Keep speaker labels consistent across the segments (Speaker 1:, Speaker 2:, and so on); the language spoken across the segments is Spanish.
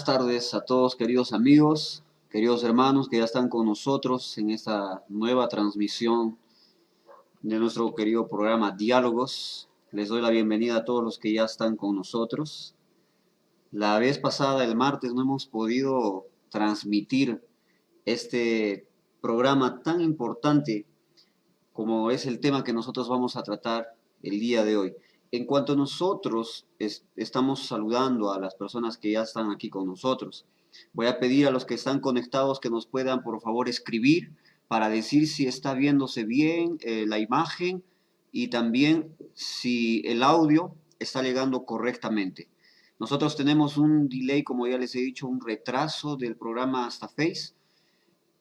Speaker 1: tardes a todos queridos amigos, queridos hermanos que ya están con nosotros en esta nueva transmisión de nuestro querido programa Diálogos. Les doy la bienvenida a todos los que ya están con nosotros. La vez pasada, el martes, no hemos podido transmitir este programa tan importante como es el tema que nosotros vamos a tratar el día de hoy. En cuanto a nosotros estamos saludando a las personas que ya están aquí con nosotros, voy a pedir a los que están conectados que nos puedan por favor escribir para decir si está viéndose bien la imagen y también si el audio está llegando correctamente. Nosotros tenemos un delay, como ya les he dicho, un retraso del programa hasta Face,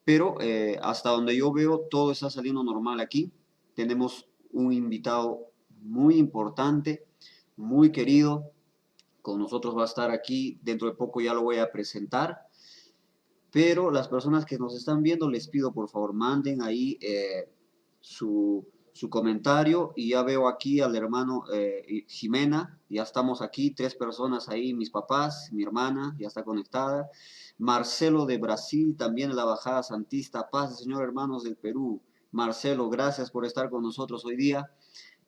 Speaker 1: pero hasta donde yo veo todo está saliendo normal aquí. Tenemos un invitado muy importante, muy querido. Con nosotros va a estar aquí. Dentro de poco ya lo voy a presentar. Pero las personas que nos están viendo, les pido por favor manden ahí su comentario. Y ya veo aquí al hermano Jimena. Ya estamos aquí, 3 personas ahí. Mis papás, mi hermana ya está conectada. Marcelo de Brasil, también en la Bajada Santista. Paz, Señor, hermanos del Perú. Marcelo, gracias por estar con nosotros hoy día.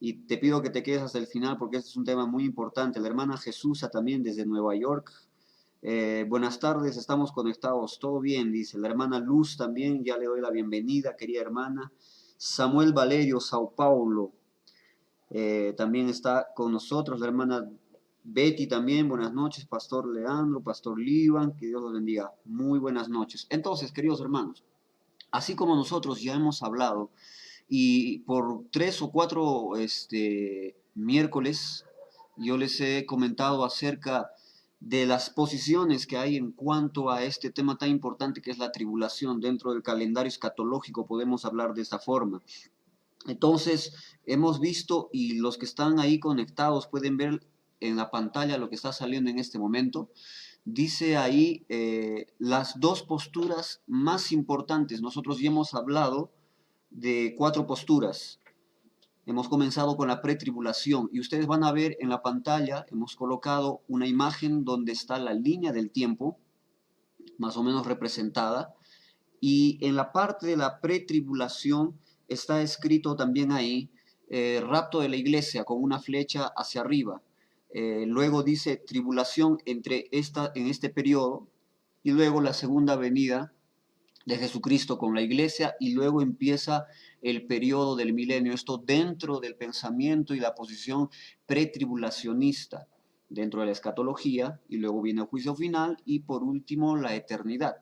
Speaker 1: Y te pido que te quedes hasta el final porque este es un tema muy importante. La hermana Jesús también desde Nueva York. Buenas tardes, estamos conectados, todo bien, dice. La hermana Luz también, ya le doy la bienvenida, querida hermana. Samuel Valerio, Sao Paulo, también está con nosotros. La hermana Betty también, buenas noches. Pastor Leandro, Pastor Livan, que Dios los bendiga. Muy buenas noches. Entonces, queridos hermanos, así como nosotros ya hemos hablado, y por 3 o 4 miércoles yo les he comentado acerca de las posiciones que hay en cuanto a este tema tan importante que es la tribulación. Dentro del calendario escatológico podemos hablar de esta forma. Entonces, hemos visto, y los que están ahí conectados pueden ver en la pantalla lo que está saliendo en este momento. Dice ahí las 2 posturas más importantes. Nosotros ya hemos hablado de 4 posturas. Hemos comenzado con la pretribulación y ustedes van a ver en la pantalla, hemos colocado una imagen donde está la línea del tiempo, más o menos representada, y en la parte de la pretribulación está escrito también ahí, rapto de la iglesia con una flecha hacia arriba. Luego dice tribulación en este periodo, y luego la segunda venida de Jesucristo con la iglesia, y luego empieza el periodo del milenio. Esto dentro del pensamiento y la posición pretribulacionista, dentro de la escatología, y luego viene el juicio final y por último la eternidad.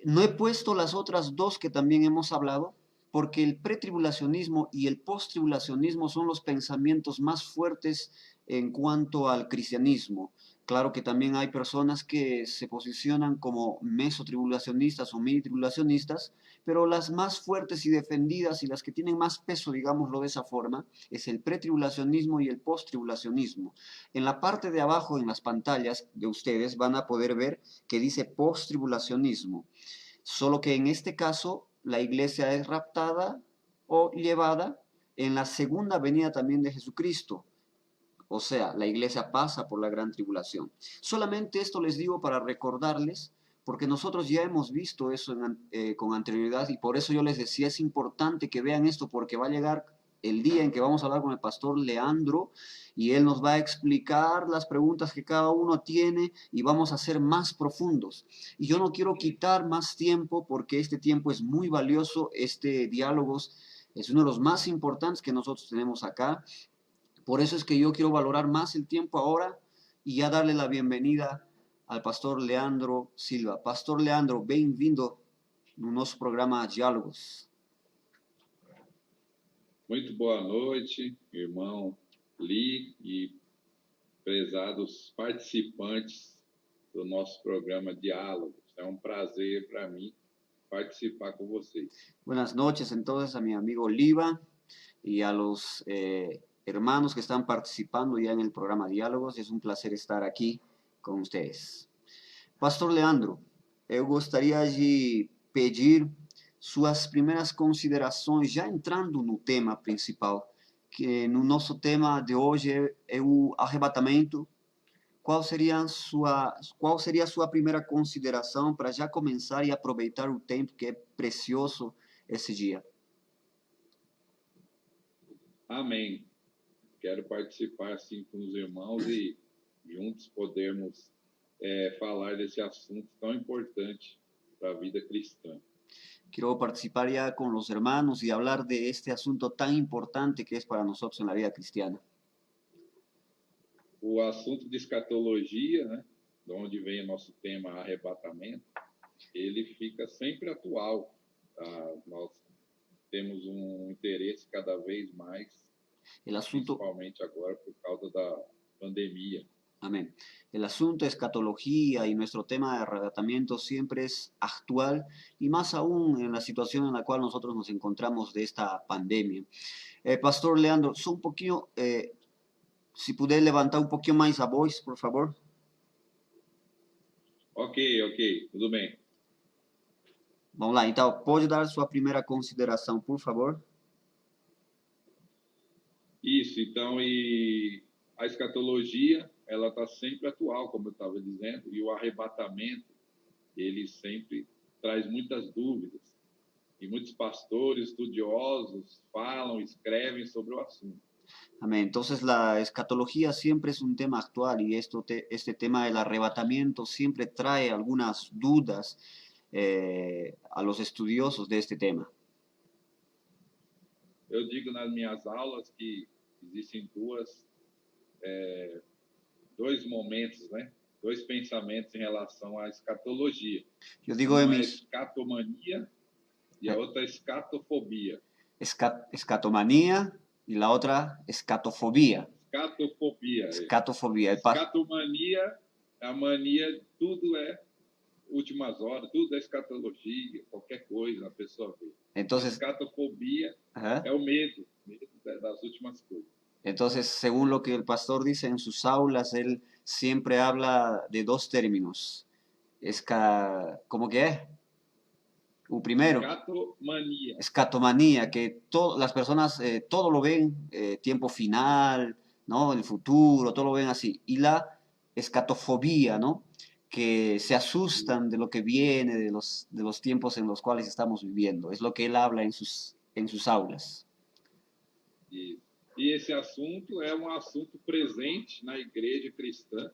Speaker 1: No he puesto las otras 2 que también hemos hablado, porque el pretribulacionismo y el posttribulacionismo son los pensamientos más fuertes en cuanto al cristianismo. Claro que también hay personas que se posicionan como mesotribulacionistas o mini tribulacionistas, pero las más fuertes y defendidas y las que tienen más peso, digámoslo de esa forma, es el pretribulacionismo y el posttribulacionismo. En la parte de abajo, en las pantallas de ustedes, van a poder ver que dice posttribulacionismo. Solo que en este caso la iglesia es raptada o llevada en la segunda venida también de Jesucristo. O sea, la iglesia pasa por la gran tribulación. Solamente esto les digo para recordarles, porque nosotros ya hemos visto eso con anterioridad, y por eso yo les decía, es importante que vean esto, porque va a llegar el día en que vamos a hablar con el pastor Leandro y él nos va a explicar las preguntas que cada uno tiene y vamos a ser más profundos. Y yo no quiero quitar más tiempo porque este tiempo es muy valioso. Este diálogos es uno de los más importantes que nosotros tenemos acá. Por eso es que yo quiero valorar más el tiempo ahora y ya darle la bienvenida al pastor Leandro Silva. Pastor Leandro, bem-vindo no nosso programa Diálogos.
Speaker 2: Muito boa noite, irmão Lee e prezados participantes do nosso programa Diálogos. É um prazer para mim participar com vocês.
Speaker 1: Buenas noches entonces a mi amigo Liva y a los hermanos que están participando ya en el programa Diálogos. Es un placer estar aquí com ustedes. Pastor Leandro, eu gostaria de pedir suas primeiras considerações, já entrando no tema principal, que no nosso tema de hoje é o arrebatamento. qual seria a sua primeira consideração para já começar e aproveitar o tempo que é precioso esse dia?
Speaker 2: Amém. Quero participar assim com os irmãos e juntos podermos falar desse assunto tão importante para a vida cristã.
Speaker 1: Quiero participar ya con los hermanos y hablar de este asunto tan importante que es para nosotros en la vida cristiana.
Speaker 2: O assunto de escatologia, né, de onde vem o nosso tema arrebatamento, ele fica sempre atual. Nós temos um interesse cada vez mais,
Speaker 1: El asunto,
Speaker 2: principalmente agora por causa da pandemia.
Speaker 1: amén. El asunto de escatología y nuestro tema de arrebatamiento siempre es actual y más aún en la situación en la cual nosotros nos encontramos de esta pandemia. Pastor Leandro, só um pouquinho, se puder levantar um pouquinho mais a voz, por favor.
Speaker 2: Ok, tudo bem.
Speaker 1: Vamos lá, então, pode dar sua primeira consideração, por favor?
Speaker 2: Isso, então, e a escatologia, ela está sempre atual, como eu estava dizendo, e o arrebatamento, ele sempre traz muitas dúvidas. E muitos pastores, estudiosos, falam, escrevem sobre o assunto.
Speaker 1: Amén. Entonces la escatología siempre es un tema actual y este tema del arrebatamiento siempre trae algunas dudas a los estudiosos de este tema.
Speaker 2: Eu digo nas minhas aulas que existem dois momentos, né? Dois pensamentos em relação à escatologia.
Speaker 1: Yo digo
Speaker 2: Uma é escatomania e a outra é escatofobia.
Speaker 1: Escatomanía y la otra escatofobia.
Speaker 2: Escatofobia.
Speaker 1: Escatofobia.
Speaker 2: Escatomania, a mania, tudo é últimas horas, tudo é escatologia, qualquer coisa a pessoa vê.
Speaker 1: Entonces,
Speaker 2: escatofobia é o medo das últimas coisas.
Speaker 1: Entonces, según lo que el pastor dice en sus aulas, él siempre habla de dos términos. ¿Cómo que es? El primero.
Speaker 2: Escatomanía.
Speaker 1: Escatomanía, que las personas todo lo ven, tiempo final, ¿no? El futuro, todo lo ven así. Y la escatofobia, ¿no? Que se asustan de lo que viene, de los tiempos en los cuales estamos viviendo. Es lo que él habla en sus aulas.
Speaker 2: E esse assunto é um assunto presente na igreja cristã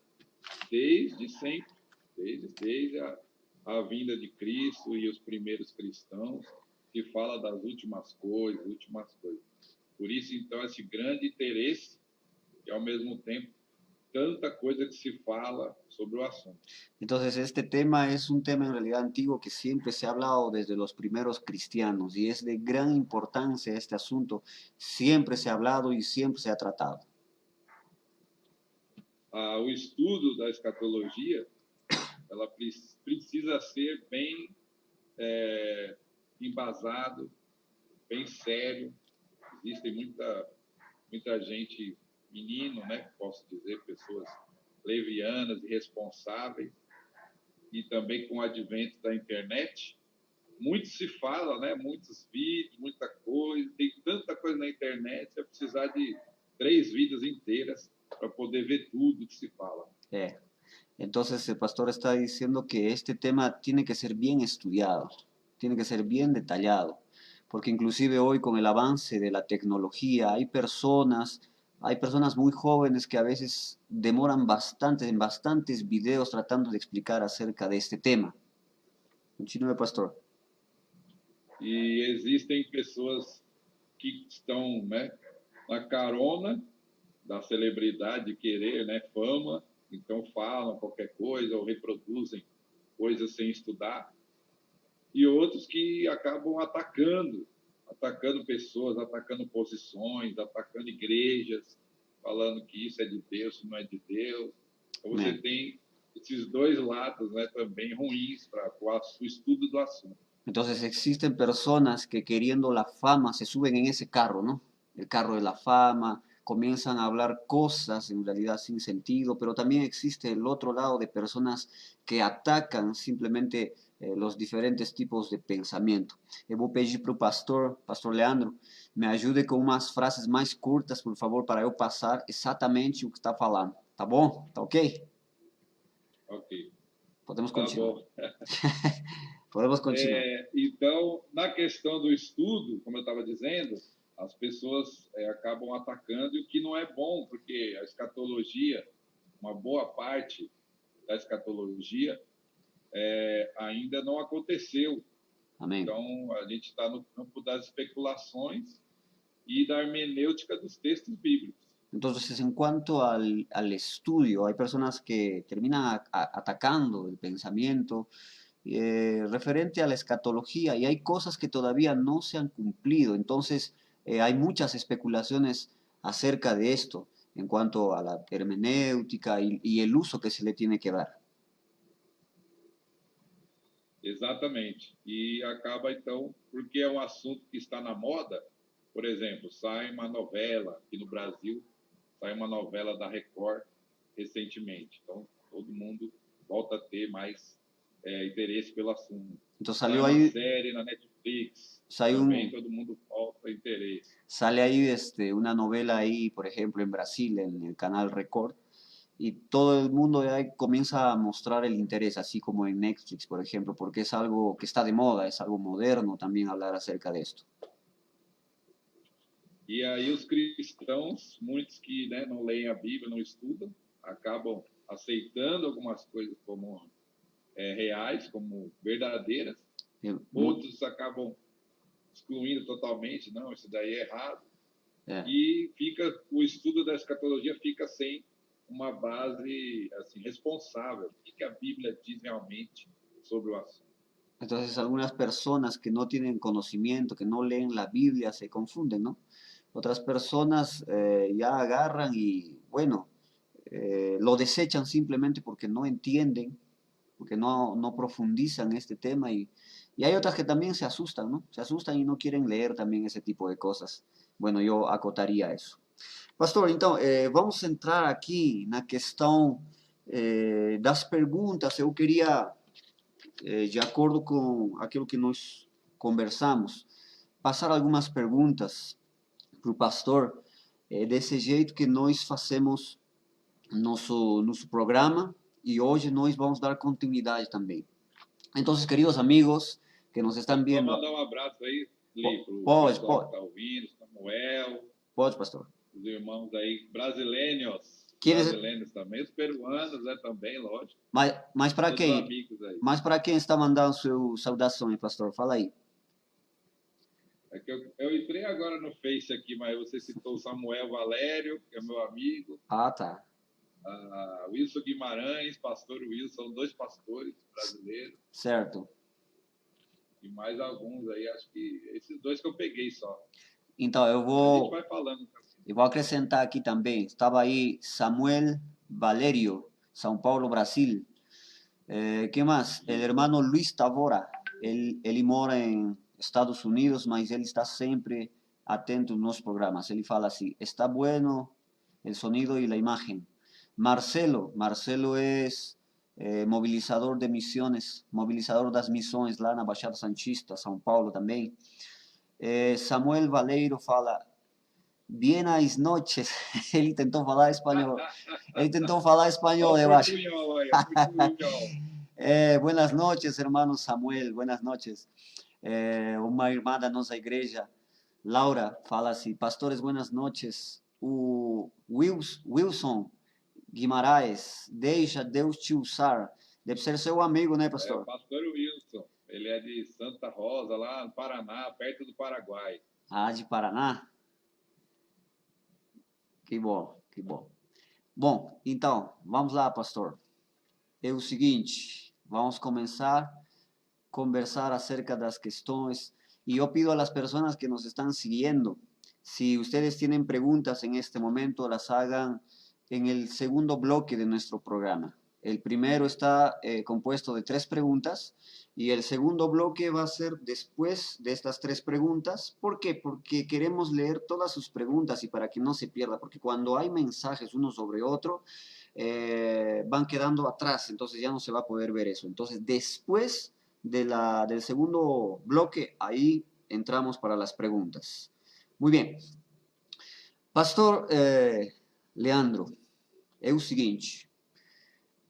Speaker 2: desde sempre, desde a vinda de Cristo e os primeiros cristãos, que fala das últimas coisas. Por isso, então, esse grande interesse e, ao mesmo tempo, tanta coisa que se fala sobre o assunto.
Speaker 1: Entonces, este tema es un tema en realidad antiguo que siempre se ha hablado desde los primeros cristianos y es de gran importancia este asunto. Siempre se ha hablado y siempre se ha tratado.
Speaker 2: O estudo da escatologia, ela precisa ser bem embasado, bem sério. Existe muita gente, menino, né, posso dizer, pessoas levianas e responsáveis, e também com o advento da internet, muito se fala, né, muitos vídeos, muita coisa, tem tanta coisa na internet, você vai precisar de 3 vidas inteiras para poder ver tudo que se fala.
Speaker 1: Entonces el pastor está diciendo que este tema tiene que ser bien estudiado, tiene que ser bien detallado, porque inclusive hoy con el avance de la tecnología hay personas muy jóvenes que a veces demoran en bastantes videos tratando de explicar acerca de este tema. Continúe, pastor.
Speaker 2: E existem pessoas que estão, né, na carona da celebridade, querer, né, fama, então falam qualquer coisa ou reproduzem coisas sem estudar, e outros que acabam atacando pessoas, atacando posições, atacando igrejas, falando que isso é de Deus, isso não é de Deus. Então você tem esses dois lados, né, também ruins para o estudo do assunto.
Speaker 1: Entonces existen personas que queriendo la fama se suben en ese carro, ¿no? El carro de la fama, comienzan a hablar cosas en realidad sin sentido, pero también existe el otro lado de personas que atacan simplemente los diferentes tipos de pensamiento. Eu vou pedir para o pastor Leandro, me ajude com umas frases mais curtas, por favor, para eu passar exatamente o que está falando. Tá bom? Tá ok?
Speaker 2: Ok,
Speaker 1: Podemos
Speaker 2: tá
Speaker 1: continuar.
Speaker 2: bom.
Speaker 1: Podemos continuar.
Speaker 2: Então, na questão do estudo, como eu estava dizendo, as pessoas acabam atacando, e o que não é bom, porque a escatologia, uma boa parte da escatologia, ainda não aconteceu.
Speaker 1: Amén.
Speaker 2: Então, a gente está no campo das especulações y la hermenéutica de los textos bíblicos.
Speaker 1: Entonces, en cuanto al estudio, hay personas que terminan atacando el pensamiento referente a la escatología y hay cosas que todavía no se han cumplido. Entonces, hay muchas especulaciones acerca de esto en cuanto a la hermenéutica y el uso que se le tiene que dar.
Speaker 2: Exatamente. E acaba, então, porque é um assunto que está na moda, por exemplo, sai uma novela aqui no Brasil, sai uma novela da Record recentemente. Então, todo mundo volta a ter mais interesse pelo assunto.
Speaker 1: Entonces
Speaker 2: Sai
Speaker 1: salió
Speaker 2: uma
Speaker 1: ahí,
Speaker 2: série na Netflix,
Speaker 1: salió
Speaker 2: também todo mundo volta a interesse.
Speaker 1: sale ahí una novela ahí, por ejemplo, en Brasil, en el canal Record, y todo el mundo ya comienza a mostrar el interés, así como en Netflix, por ejemplo, porque es algo que está de moda, es algo moderno también hablar acerca de esto.
Speaker 2: E aí os cristãos, muitos que não leem a Bíblia, não estudam, acabam aceitando algumas coisas como reais, como verdadeiras. Outros acabam excluindo totalmente, não, isso daí é errado. E o estudo da escatologia fica sem uma base assim, responsável. O que a Bíblia diz realmente sobre o assunto?
Speaker 1: Entonces algunas personas que no tienen conocimiento, que no leen la Biblia, se confunden, ¿no? Otras personas ya agarran y, bueno, lo desechan simplemente porque no entienden, porque no profundizan este tema y hay otras que también se asustan, ¿no? Se asustan y no quieren leer también ese tipo de cosas. Bueno, yo acotaría eso. Pastor, então, vamos entrar aqui na questão das perguntas. Eu queria, de acordo com aquilo que nós conversamos, passar algumas perguntas para o pastor, desse jeito que nós fazemos nosso programa e hoje nós vamos dar continuidade também. Então, queridos amigos que nos estão vendo...
Speaker 2: Vou mandar um abraço aí, Li, para o
Speaker 1: pode,
Speaker 2: pessoal
Speaker 1: pode.
Speaker 2: que está ouvindo, Samuel.
Speaker 1: Pode, pastor.
Speaker 2: Os irmãos aí brasileiros,
Speaker 1: Quieres...
Speaker 2: brasileiros também, os peruanos também, lógico.
Speaker 1: Mas para quem?
Speaker 2: Amigos aí.
Speaker 1: Mas para quem está mandando sua saudação, hein, pastor? Fala aí.
Speaker 2: É que eu entrei agora no Face aqui, mas você citou o Samuel Valério, que é meu amigo.
Speaker 1: Ah, tá.
Speaker 2: Wilson Guimarães, pastor Wilson, 2 pastores brasileiros.
Speaker 1: Certo.
Speaker 2: E mais alguns aí, acho que esses 2 que eu peguei só.
Speaker 1: Então,
Speaker 2: a gente vai falando.
Speaker 1: Eu vou acrescentar aqui também. Estava aí Samuel Valério, São Paulo, Brasil. Que mais? O hermano Luis Tavora. Ele mora em Estados Unidos, mas ele está sempre atento nos programas. Ele fala assim: está bueno el sonido y la imagen. Marcelo es movilizador de misiones, movilizador das missões lá na Baixada Santista, São Paulo também. Samuel Valeiro fala: Buenas noches. Ele tentou falar espanhol. Eu acho. Buenas noches, hermano Samuel. Buenas noches. Uma irmã da nossa igreja, Laura, fala assim: pastores, buenas noches. O Wilson Guimarães, deixa Deus te usar. Deve ser seu amigo, né, pastor?
Speaker 2: O pastor Wilson. Ele é de Santa Rosa, lá no Paraná, perto do Paraguai.
Speaker 1: Ah, de Paraná? Que bom, que bom. Bom, então, vamos lá, pastor. É o seguinte, vamos começar a conversar acerca das questões e eu pido a las personas que nos están siguiendo, si ustedes tienen preguntas en este momento, las hagan en el segundo bloque de nuestro programa. El primero está compuesto de 3 preguntas y el segundo bloque va a ser después de estas 3 preguntas. ¿Por qué? Porque queremos leer todas sus preguntas y para que no se pierda, porque cuando hay mensajes uno sobre otro, van quedando atrás, entonces ya no se va a poder ver eso. Entonces, después del segundo bloque, ahí entramos para las preguntas. Muy bien. Pastor Leandro, é o seguinte,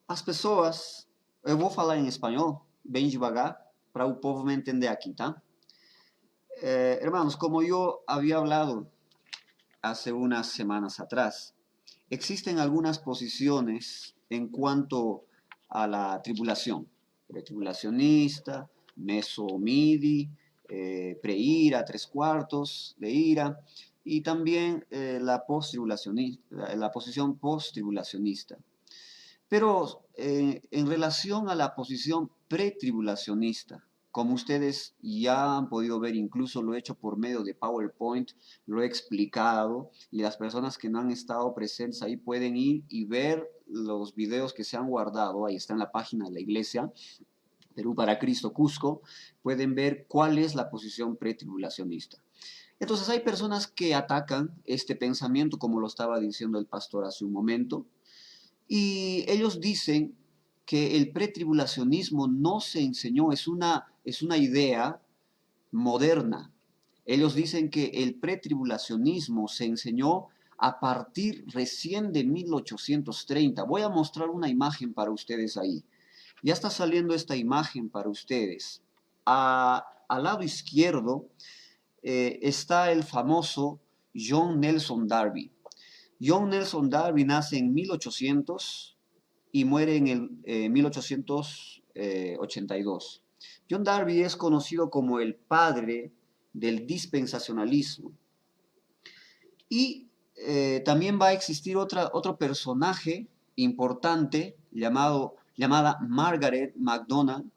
Speaker 1: As pessoas, eu vou falar em espanhol, bem devagar, para o povo me entender aqui, tá? Hermanos, como yo había hablado hace unas semanas atrás, existen algunas posiciones en cuanto a la tribulación. Pretribulacionista, mesomidi, preira, tres cuartos de ira, y también la posición post-tribulacionista. Pero en relación a la posición pretribulacionista, como ustedes ya han podido ver, incluso lo he hecho por medio de PowerPoint, lo he explicado y las personas que no han estado presentes ahí pueden ir y ver los videos que se han guardado, ahí está en la página de la iglesia, Perú para Cristo Cusco, pueden ver cuál es la posición pretribulacionista. Entonces hay personas que atacan este pensamiento, como lo estaba diciendo el pastor hace un momento, y ellos dicen que el pretribulacionismo no se enseñó, es una idea moderna. Ellos dicen que el pretribulacionismo se enseñó a partir recién de 1830. Voy a mostrar una imagen para ustedes ahí. Ya está saliendo esta imagen para ustedes. Al lado izquierdo está el famoso John Nelson Darby. John Nelson Darby nace en 1800 y muere en el 1882. John Darby es conocido como el padre del dispensacionalismo. Y también va a existir otro personaje importante llamada Margaret MacDonald.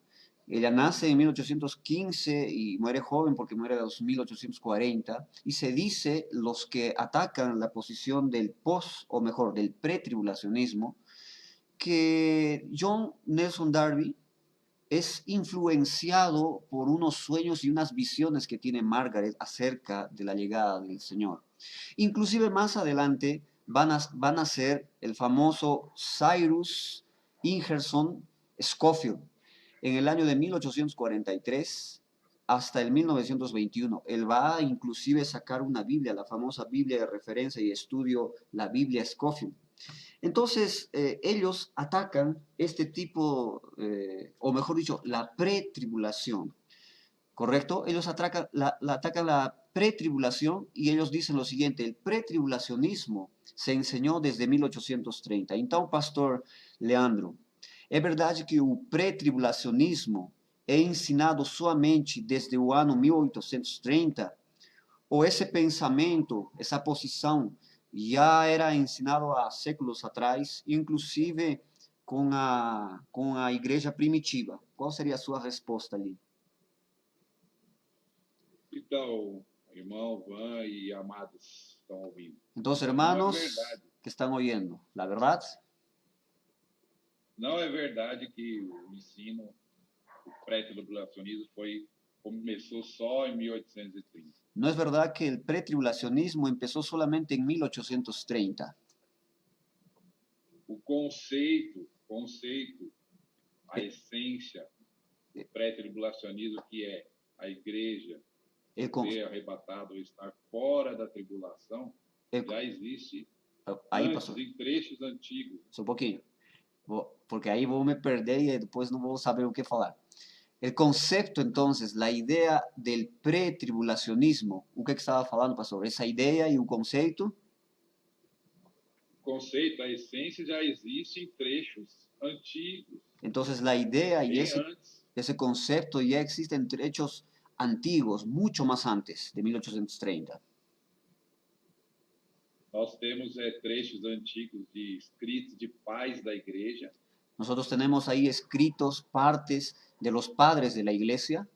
Speaker 1: Ella nace en 1815 y muere joven porque muere en 1840. Y se dice, los que atacan la posición del post, o mejor, del pretribulacionismo, que John Nelson Darby es influenciado por unos sueños y unas visiones que tiene Margaret acerca de la llegada del Señor. Inclusive más adelante van a ser el famoso Cyrus Ingerson Scofield en el año de 1843 hasta el 1921. Él va a inclusive sacar una Biblia, la famosa Biblia de referencia y estudio, la Biblia Scofield. Entonces, ellos atacan este tipo, o mejor dicho, la pretribulación, ¿correcto? Ellos atacan la pretribulación y ellos dicen lo siguiente, el pretribulacionismo se enseñó desde 1830. Então, pastor Leandro, é verdade que o pretribulacionismo é ensinado somente desde o ano 1830? Ou esse pensamento, essa posição, já era ensinado há séculos atrás, inclusive com a igreja primitiva? Qual seria a sua resposta ali?
Speaker 2: Então, irmão Van e amados estão ouvindo.
Speaker 1: Então,
Speaker 2: Não é
Speaker 1: hermanos
Speaker 2: verdade.
Speaker 1: que estão ouvindo, la verdade?
Speaker 2: Não é verdade que o ensino, o pré-tribulacionismo começou só em 1830.
Speaker 1: No es verdad que el pretribulacionismo empezó solamente en 1830.
Speaker 2: O conceito, a essência do pré-tribulacionismo, que é a igreja ser arrebatado ou estar fora da tribulação, já existe
Speaker 1: Aí,
Speaker 2: antes,
Speaker 1: pastor,
Speaker 2: em trechos antigos.
Speaker 1: só um pouquinho, porque aí vou me perder y depois não vou saber o que falar. El concepto, entonces, la idea del pretribulacionismo, o que estaba falando, pastor? Essa ideia e o conceito?
Speaker 2: O conceito, a essência já existe em trechos antigos.
Speaker 1: Entonces, la idea y
Speaker 2: bem antes.
Speaker 1: ese concepto ya existe en trechos antiguos, mucho más antes de 1830.
Speaker 2: Nós temos trechos antigos de escritos de pais da igreja.
Speaker 1: Nosotros tenemos ahí escritos partes de los padres de la iglesia.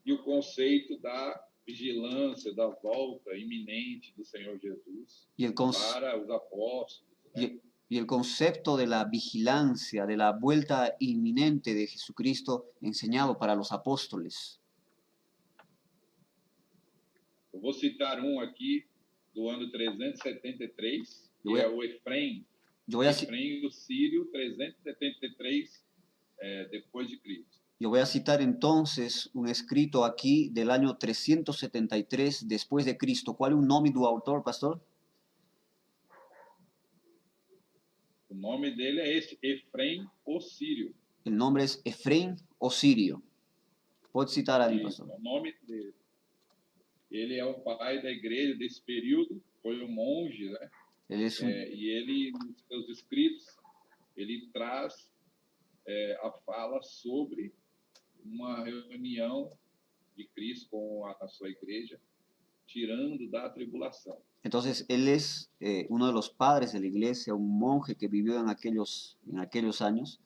Speaker 2: E o conceito da vigilância, da volta iminente do Senhor Jesus para os apóstolos. Né?
Speaker 1: Y el concepto de la vigilancia, de la vuelta inminente de Jesucristo enseñado para los apóstoles.
Speaker 2: Eu vou citar um aqui do ano 373, que é o Efrem. Efrem do Sírio, 373 depois de Cristo.
Speaker 1: Yo voy a citar entonces un escrito aquí del año 373 después de Cristo. ¿Cuál es el nombre del autor, pastor?
Speaker 2: O nome dele é este, Efrem o Sírio.
Speaker 1: El nombre es Efrén o Sirio. Pode citar ali,
Speaker 2: Isso,
Speaker 1: pastor.
Speaker 2: é o nome dele. Ele é o pai da igreja desse período, foi um monge, né?
Speaker 1: Él es un,
Speaker 2: E ele, nos seus escritos, ele traz a fala sobre uma reunião de Cristo com a sua igreja, tirando da tribulação.
Speaker 1: entonces, él es uno de los padres de la iglesia, un monje que vivió en aquellos años,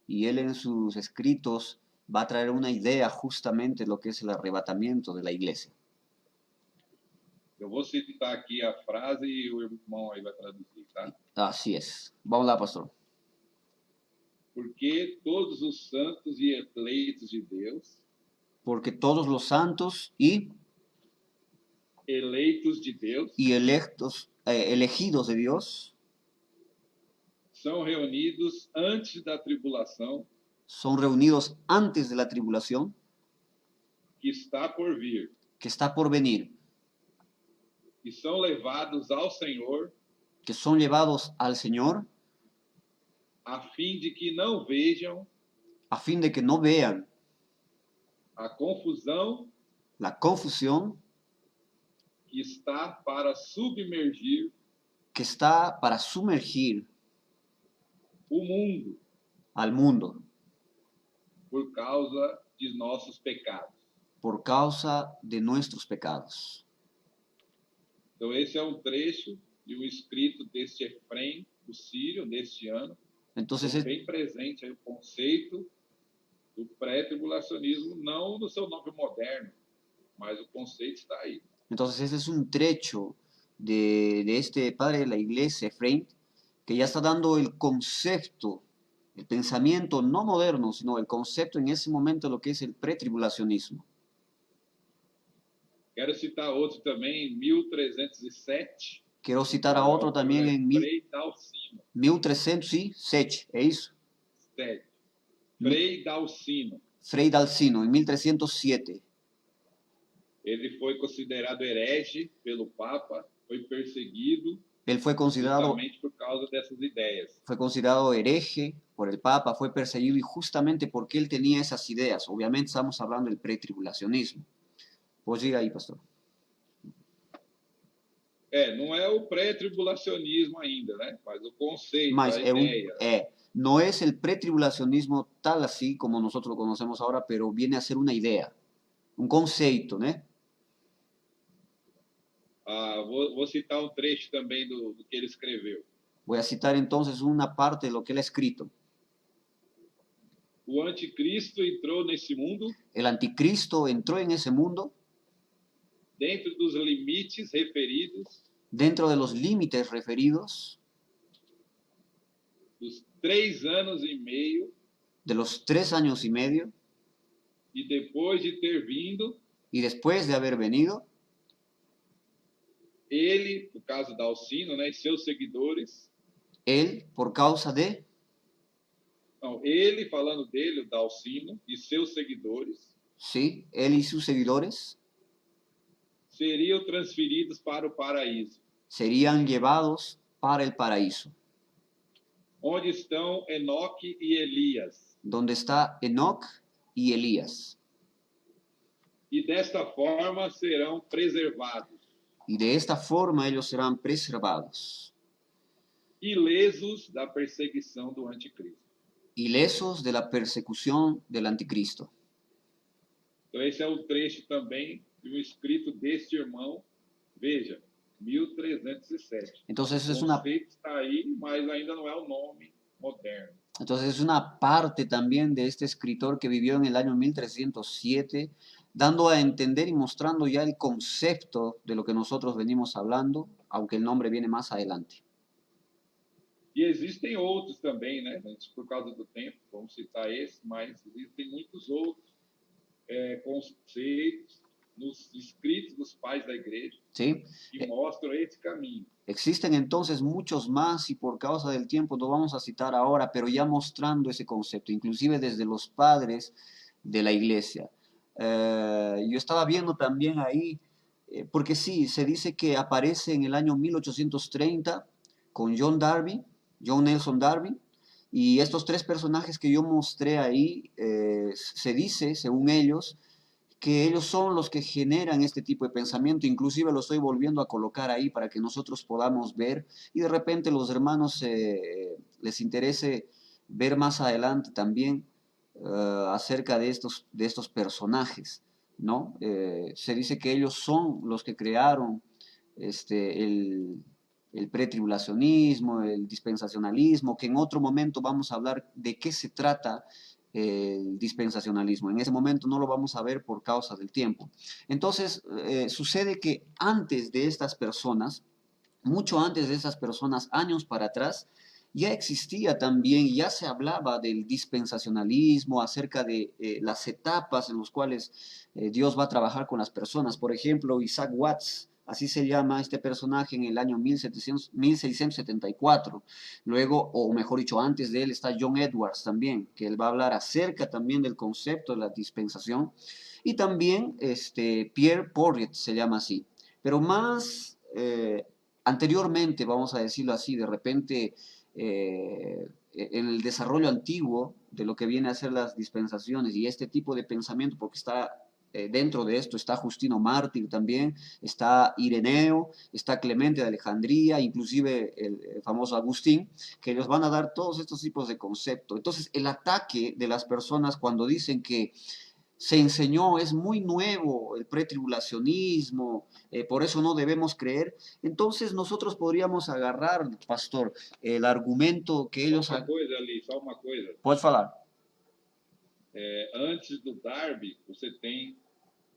Speaker 1: y él en sus escritos va a traer una idea justamente de lo que es el arrebatamiento de la iglesia.
Speaker 2: Eu vou citar aqui a frase e o irmão aí vai traduzir, tá?
Speaker 1: Así es. Vamos lá, pastor.
Speaker 2: Porque todos os santos e eleitos de Deus,
Speaker 1: Porque todos los santos y
Speaker 2: eleitos de Deus,
Speaker 1: elegidos de Dios
Speaker 2: são reunidos antes da tribulação
Speaker 1: son reunidos antes de la tribulación
Speaker 2: que está por vir,
Speaker 1: que está por venir,
Speaker 2: e são levados ao Senhor,
Speaker 1: que son llevados al Señor
Speaker 2: a fim de que não vejam
Speaker 1: a fin de que no vean
Speaker 2: a confusão
Speaker 1: la confusión
Speaker 2: que está para submergir
Speaker 1: que está para sumergir
Speaker 2: o mundo
Speaker 1: al mundo
Speaker 2: por causa de nossos pecados.
Speaker 1: por causa de nuestros pecados.
Speaker 2: Então, esse é um trecho de um escrito deste Efrem, o Sírio, deste ano.
Speaker 1: Entonces,
Speaker 2: Então, bem presente aí o conceito do pré-tribulacionismo, não no seu nome moderno, mas o conceito está aí.
Speaker 1: entonces ese es un trecho de este padre de la iglesia, Efraín, que ya está dando el concepto, el pensamiento no moderno, sino el concepto en ese momento de lo que es el pretribulacionismo.
Speaker 2: Quero citar outro também, em 1307.
Speaker 1: Quiero citar a otro también en
Speaker 2: Frei Dalcino.
Speaker 1: 1307, ¿es eso?
Speaker 2: Frei Dalcino.
Speaker 1: Frei Dalcino, en 1307.
Speaker 2: Ele foi considerado herege pelo Papa, foi perseguido
Speaker 1: Él fue considerado
Speaker 2: justamente por causa dessas ideias.
Speaker 1: hereje por el Papa, fue perseguido y justamente porque él tenía esas ideas. Obviamente estamos hablando del pretribulacionismo. Pues diga ahí, pastor.
Speaker 2: Não é o pré-tribulacionismo ainda, né? Mas o conceito,
Speaker 1: Mas
Speaker 2: a ideia.
Speaker 1: no es el pretribulacionismo tal así como nosotros lo conocemos ahora, pero viene a ser una idea, un concepto, ¿no?
Speaker 2: Vou citar um trecho também do que ele escreveu.
Speaker 1: Voy a citar entonces una parte de lo que él ha escrito.
Speaker 2: O anticristo entrou nesse mundo
Speaker 1: El anticristo entró en ese mundo
Speaker 2: dentro dos limites referidos,
Speaker 1: dentro de los límites referidos,
Speaker 2: dos 3 anos e meio,
Speaker 1: de los 3 años y medio,
Speaker 2: e depois de ter vindo,
Speaker 1: y después de haber venido,
Speaker 2: ele, no caso da Alcino, né, e seus seguidores,
Speaker 1: él, por causa de,
Speaker 2: não, ele falando dele, o Dalcino, e seus seguidores,
Speaker 1: sí, él y sus seguidores
Speaker 2: seriam transferidos para o paraíso,
Speaker 1: serían llevados para el paraíso,
Speaker 2: onde estão Enoque e Elias.
Speaker 1: donde está Enoc y Elías.
Speaker 2: E desta forma serão preservados,
Speaker 1: Y de esta forma ellos serán preservados,
Speaker 2: ilesos da perseguição do anticristo.
Speaker 1: ilesos de la persecución del anticristo.
Speaker 2: Então, esse é o trecho também de um escrito deste irmão, veja, 1307.
Speaker 1: Entonces
Speaker 2: O
Speaker 1: es una,
Speaker 2: conceito está aí, mas ainda não é o nome moderno.
Speaker 1: entonces es una parte también de este escritor que vivió en el año 1307, dando a entender y mostrando ya el concepto de lo que nosotros venimos hablando, aunque el nombre viene más adelante.
Speaker 2: E existem outros também, né? Por causa do tempo, vamos citar esse, mas existem muitos outros conceitos nos escritos dos pais da igreja
Speaker 1: ¿Sí?
Speaker 2: que mostram esse caminho.
Speaker 1: Existen entonces muchos más y por causa del tiempo no vamos a citar ahora, pero ya mostrando ese concepto, inclusive desde los padres de la iglesia. Yo estaba viendo también ahí, porque sí, se dice que aparece en el año 1830 con John Darby, John Nelson Darby. Y estos tres personajes que yo mostré ahí, se dice, según ellos, que ellos son los que generan este tipo de pensamiento. Inclusive lo estoy volviendo a colocar ahí para que nosotros podamos ver y de repente los hermanos les interese ver más adelante también acerca de estos personajes, ¿no? Se dice que ellos son los que crearon el pretribulacionismo, el dispensacionalismo, que en otro momento vamos a hablar de qué se trata el dispensacionalismo. En ese momento no lo vamos a ver por causa del tiempo. Entonces, sucede que antes de estas personas, mucho antes de esas personas, años para atrás, ya existía también, ya se hablaba del dispensacionalismo, acerca de las etapas en las cuales Dios va a trabajar con las personas. Por ejemplo, Isaac Watts, así se llama este personaje, en el año 1674. Luego, o mejor dicho, antes de él está John Edwards también, que él va a hablar acerca también del concepto de la dispensación. Y también Pierre Porriet se llama así. Pero más anteriormente, vamos a decirlo así, de repente en el desarrollo antiguo de lo que viene a ser las dispensaciones y este tipo de pensamiento, porque está dentro de esto está Justino Mártir también, está Ireneo, está Clemente de Alejandría, inclusive el famoso Agustín, que les van a dar todos estos tipos de conceptos. Entonces, el ataque de las personas cuando dicen que se enseñó, es muy nuevo el pretribulacionismo, por eso no debemos creer. Entonces nosotros podríamos agarrar, pastor, el argumento que
Speaker 2: Só
Speaker 1: ellos...
Speaker 2: uma coisa ali, só uma coisa.
Speaker 1: Pode falar.
Speaker 2: Antes do Darby, você tem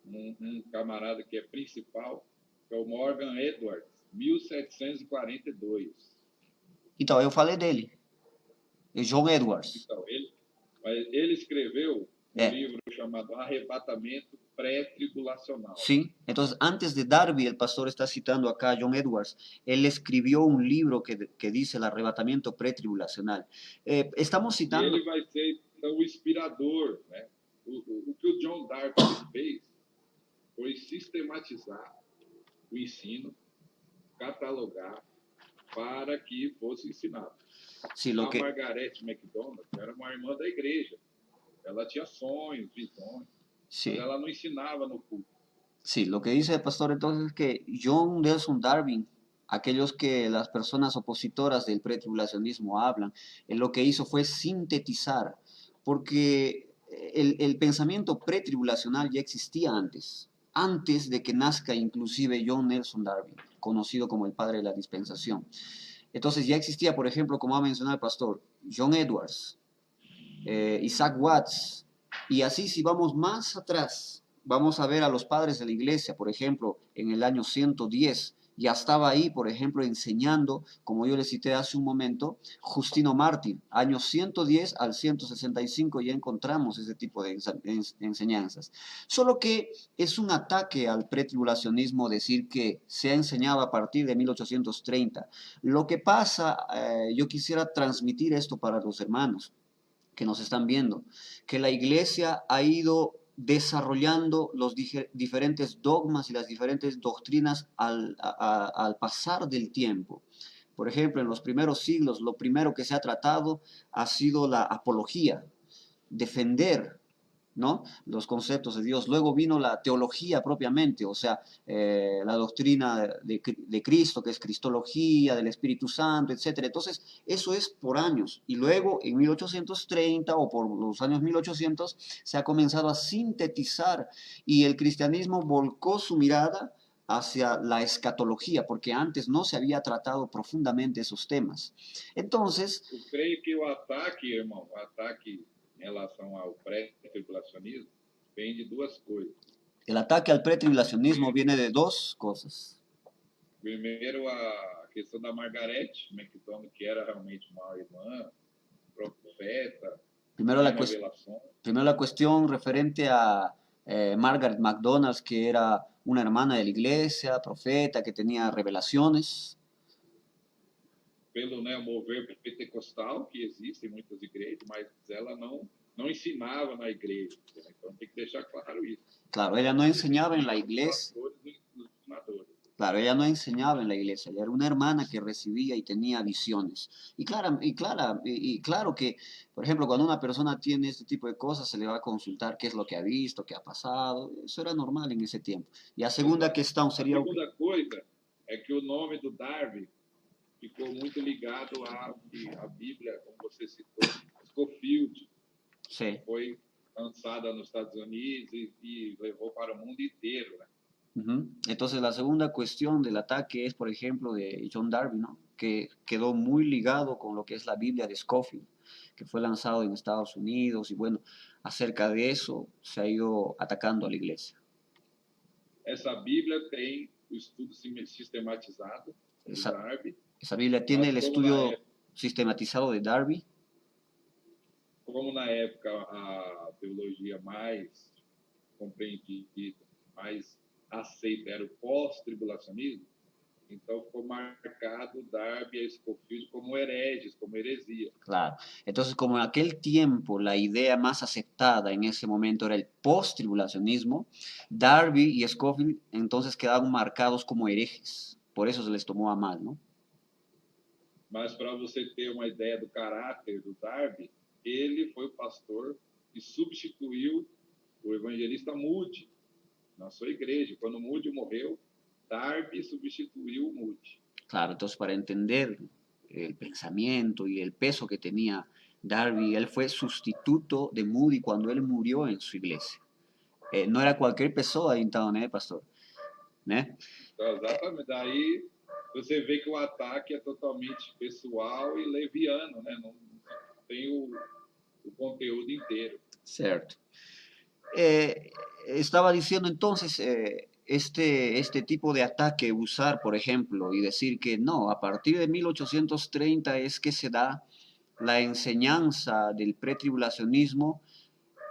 Speaker 2: um camarada que é principal, que é o Morgan Edwards, 1742.
Speaker 1: Então, eu falei dele, John Edwards.
Speaker 2: Então, ele escreveu um
Speaker 1: É,
Speaker 2: livro chamado Arrebatamento Pré-Tribulacional.
Speaker 1: sí. Entonces, antes de Darby, el pastor está citando acá a John Edwards. Él escribió un libro que dice el arrebatamiento pretribulacional. Estamos
Speaker 2: E
Speaker 1: citando...
Speaker 2: ele vai ser, então, o inspirador, né? O que o John Darby fez foi sistematizar o ensino, catalogar, para que fosse ensinado.
Speaker 1: Sí,
Speaker 2: A Margaret MacDonald era uma irmã da igreja. Ela tinha sonhos, visões,
Speaker 1: sí.
Speaker 2: mas ela não ensinava no culto.
Speaker 1: Sí, lo que dice el pastor entonces es que John Nelson Darby, aquellos que las personas opositoras del pretribulacionismo hablan, él lo que hizo fue sintetizar, porque el pensamiento pretribulacional ya existía antes de que nazca inclusive John Nelson Darby, conocido como el padre de la dispensación. Entonces ya existía, por ejemplo, como ha mencionado el pastor, John Edwards, Isaac Watts, y así si vamos más atrás, vamos a ver a los padres de la iglesia, por ejemplo, en el año 110, ya estaba ahí, por ejemplo, enseñando, como yo le cité hace un momento, Justino Mártir, año 110 al 165 ya encontramos ese tipo de enseñanzas. Solo que es un ataque al pretribulacionismo decir que se ha enseñado a partir de 1830. Lo que pasa, yo quisiera transmitir esto para los hermanos que nos están viendo, que la iglesia ha ido desarrollando los diferentes dogmas y las diferentes doctrinas al pasar del tiempo. Por ejemplo, en los primeros siglos, lo primero que se ha tratado ha sido la apología, defender, ¿no?, los conceptos de Dios. Luego vino la teología propiamente, o sea, la doctrina de Cristo, que es cristología, del Espíritu Santo, etc. Entonces, eso es por años. Y luego, en 1830 o por los años 1800, se ha comenzado a sintetizar y el cristianismo volcó su mirada hacia la escatología, porque antes no se había tratado profundamente esos temas. Entonces...
Speaker 2: Eu creio que o ataque, irmão, o ataque em relação ao pré-tribulacionismo vem de duas coisas.
Speaker 1: El ataque al pretribulacionismo viene de dos cosas.
Speaker 2: Primeiro, a questão da Margaret MacDonald, que era realmente uma irmã, profeta,
Speaker 1: Primero la cuestión referente a Margaret MacDonald, que era una hermana de la iglesia, profeta, que tenía revelaciones.
Speaker 2: Pelo mover pentecostal, que existe em muitas igrejas, mas ela não ensinava na igreja. Então tem que deixar claro isso.
Speaker 1: Claro, ella no enseñaba en la iglesia. Claro, ella no enseñaba en la iglesia, ella era una hermana que recibía y tenía visiones. Y claro que, por ejemplo, cuando una persona tiene este tipo de cosas, se le va a consultar qué es lo que ha visto, qué ha pasado. Eso era normal en ese tiempo. Y la segunda
Speaker 2: Exato.
Speaker 1: cuestión
Speaker 2: A
Speaker 1: sería,
Speaker 2: segunda coisa é que o nome do Darby ficou muito ligado à que a Bíblia, como você citou, Scofield, que
Speaker 1: sí.
Speaker 2: foi lançada nos Estados Unidos e levou para o mundo inteiro, né?
Speaker 1: Ujú. Entonces, la segunda cuestión del ataque es, por ejemplo, de John Darby, ¿no? Que quedó muy ligado con lo que es la Biblia de Scofield, que fue lanzado en Estados Unidos y bueno, acerca de eso se ha ido atacando a la iglesia.
Speaker 2: Essa Bíblia tem o estudo sistematizado do
Speaker 1: Esa,
Speaker 2: Darby,
Speaker 1: esa Biblia tiene
Speaker 2: mas
Speaker 1: el estudio sistematizado de Darby,
Speaker 2: como na época a teologia mais compreendida, mais aceita era o pós-tribulacionismo, então ficou marcado Darby e Scofield como hereges, como heresia.
Speaker 1: claro. Entonces, como en aquel tiempo la idea más aceptada en ese momento era el post-tribulacionismo, Darby y Scofield entonces quedaron marcados como herejes. Por eso se les tomó a mal, ¿no?
Speaker 2: Mas para você ter uma ideia do caráter do Darby, ele foi o pastor que substituiu o evangelista Moody na sua igreja. Quando Moody morreu, Darby substituiu o Moody.
Speaker 1: Claro, entonces para entender el pensamiento y el peso que tenía Darby, él fue sustituto de Moody cuando él murió en su iglesia. No era cualquier pessoa, então, né, pastor? Né?
Speaker 2: Então, exatamente. Daí você vê que o ataque é totalmente pessoal e leviano, né? Não tem o conteúdo inteiro.
Speaker 1: Certo. Estaba diciendo entonces, este tipo de ataque, usar, por ejemplo, y decir que no, a partir de 1830 es que se da la enseñanza del pretribulacionismo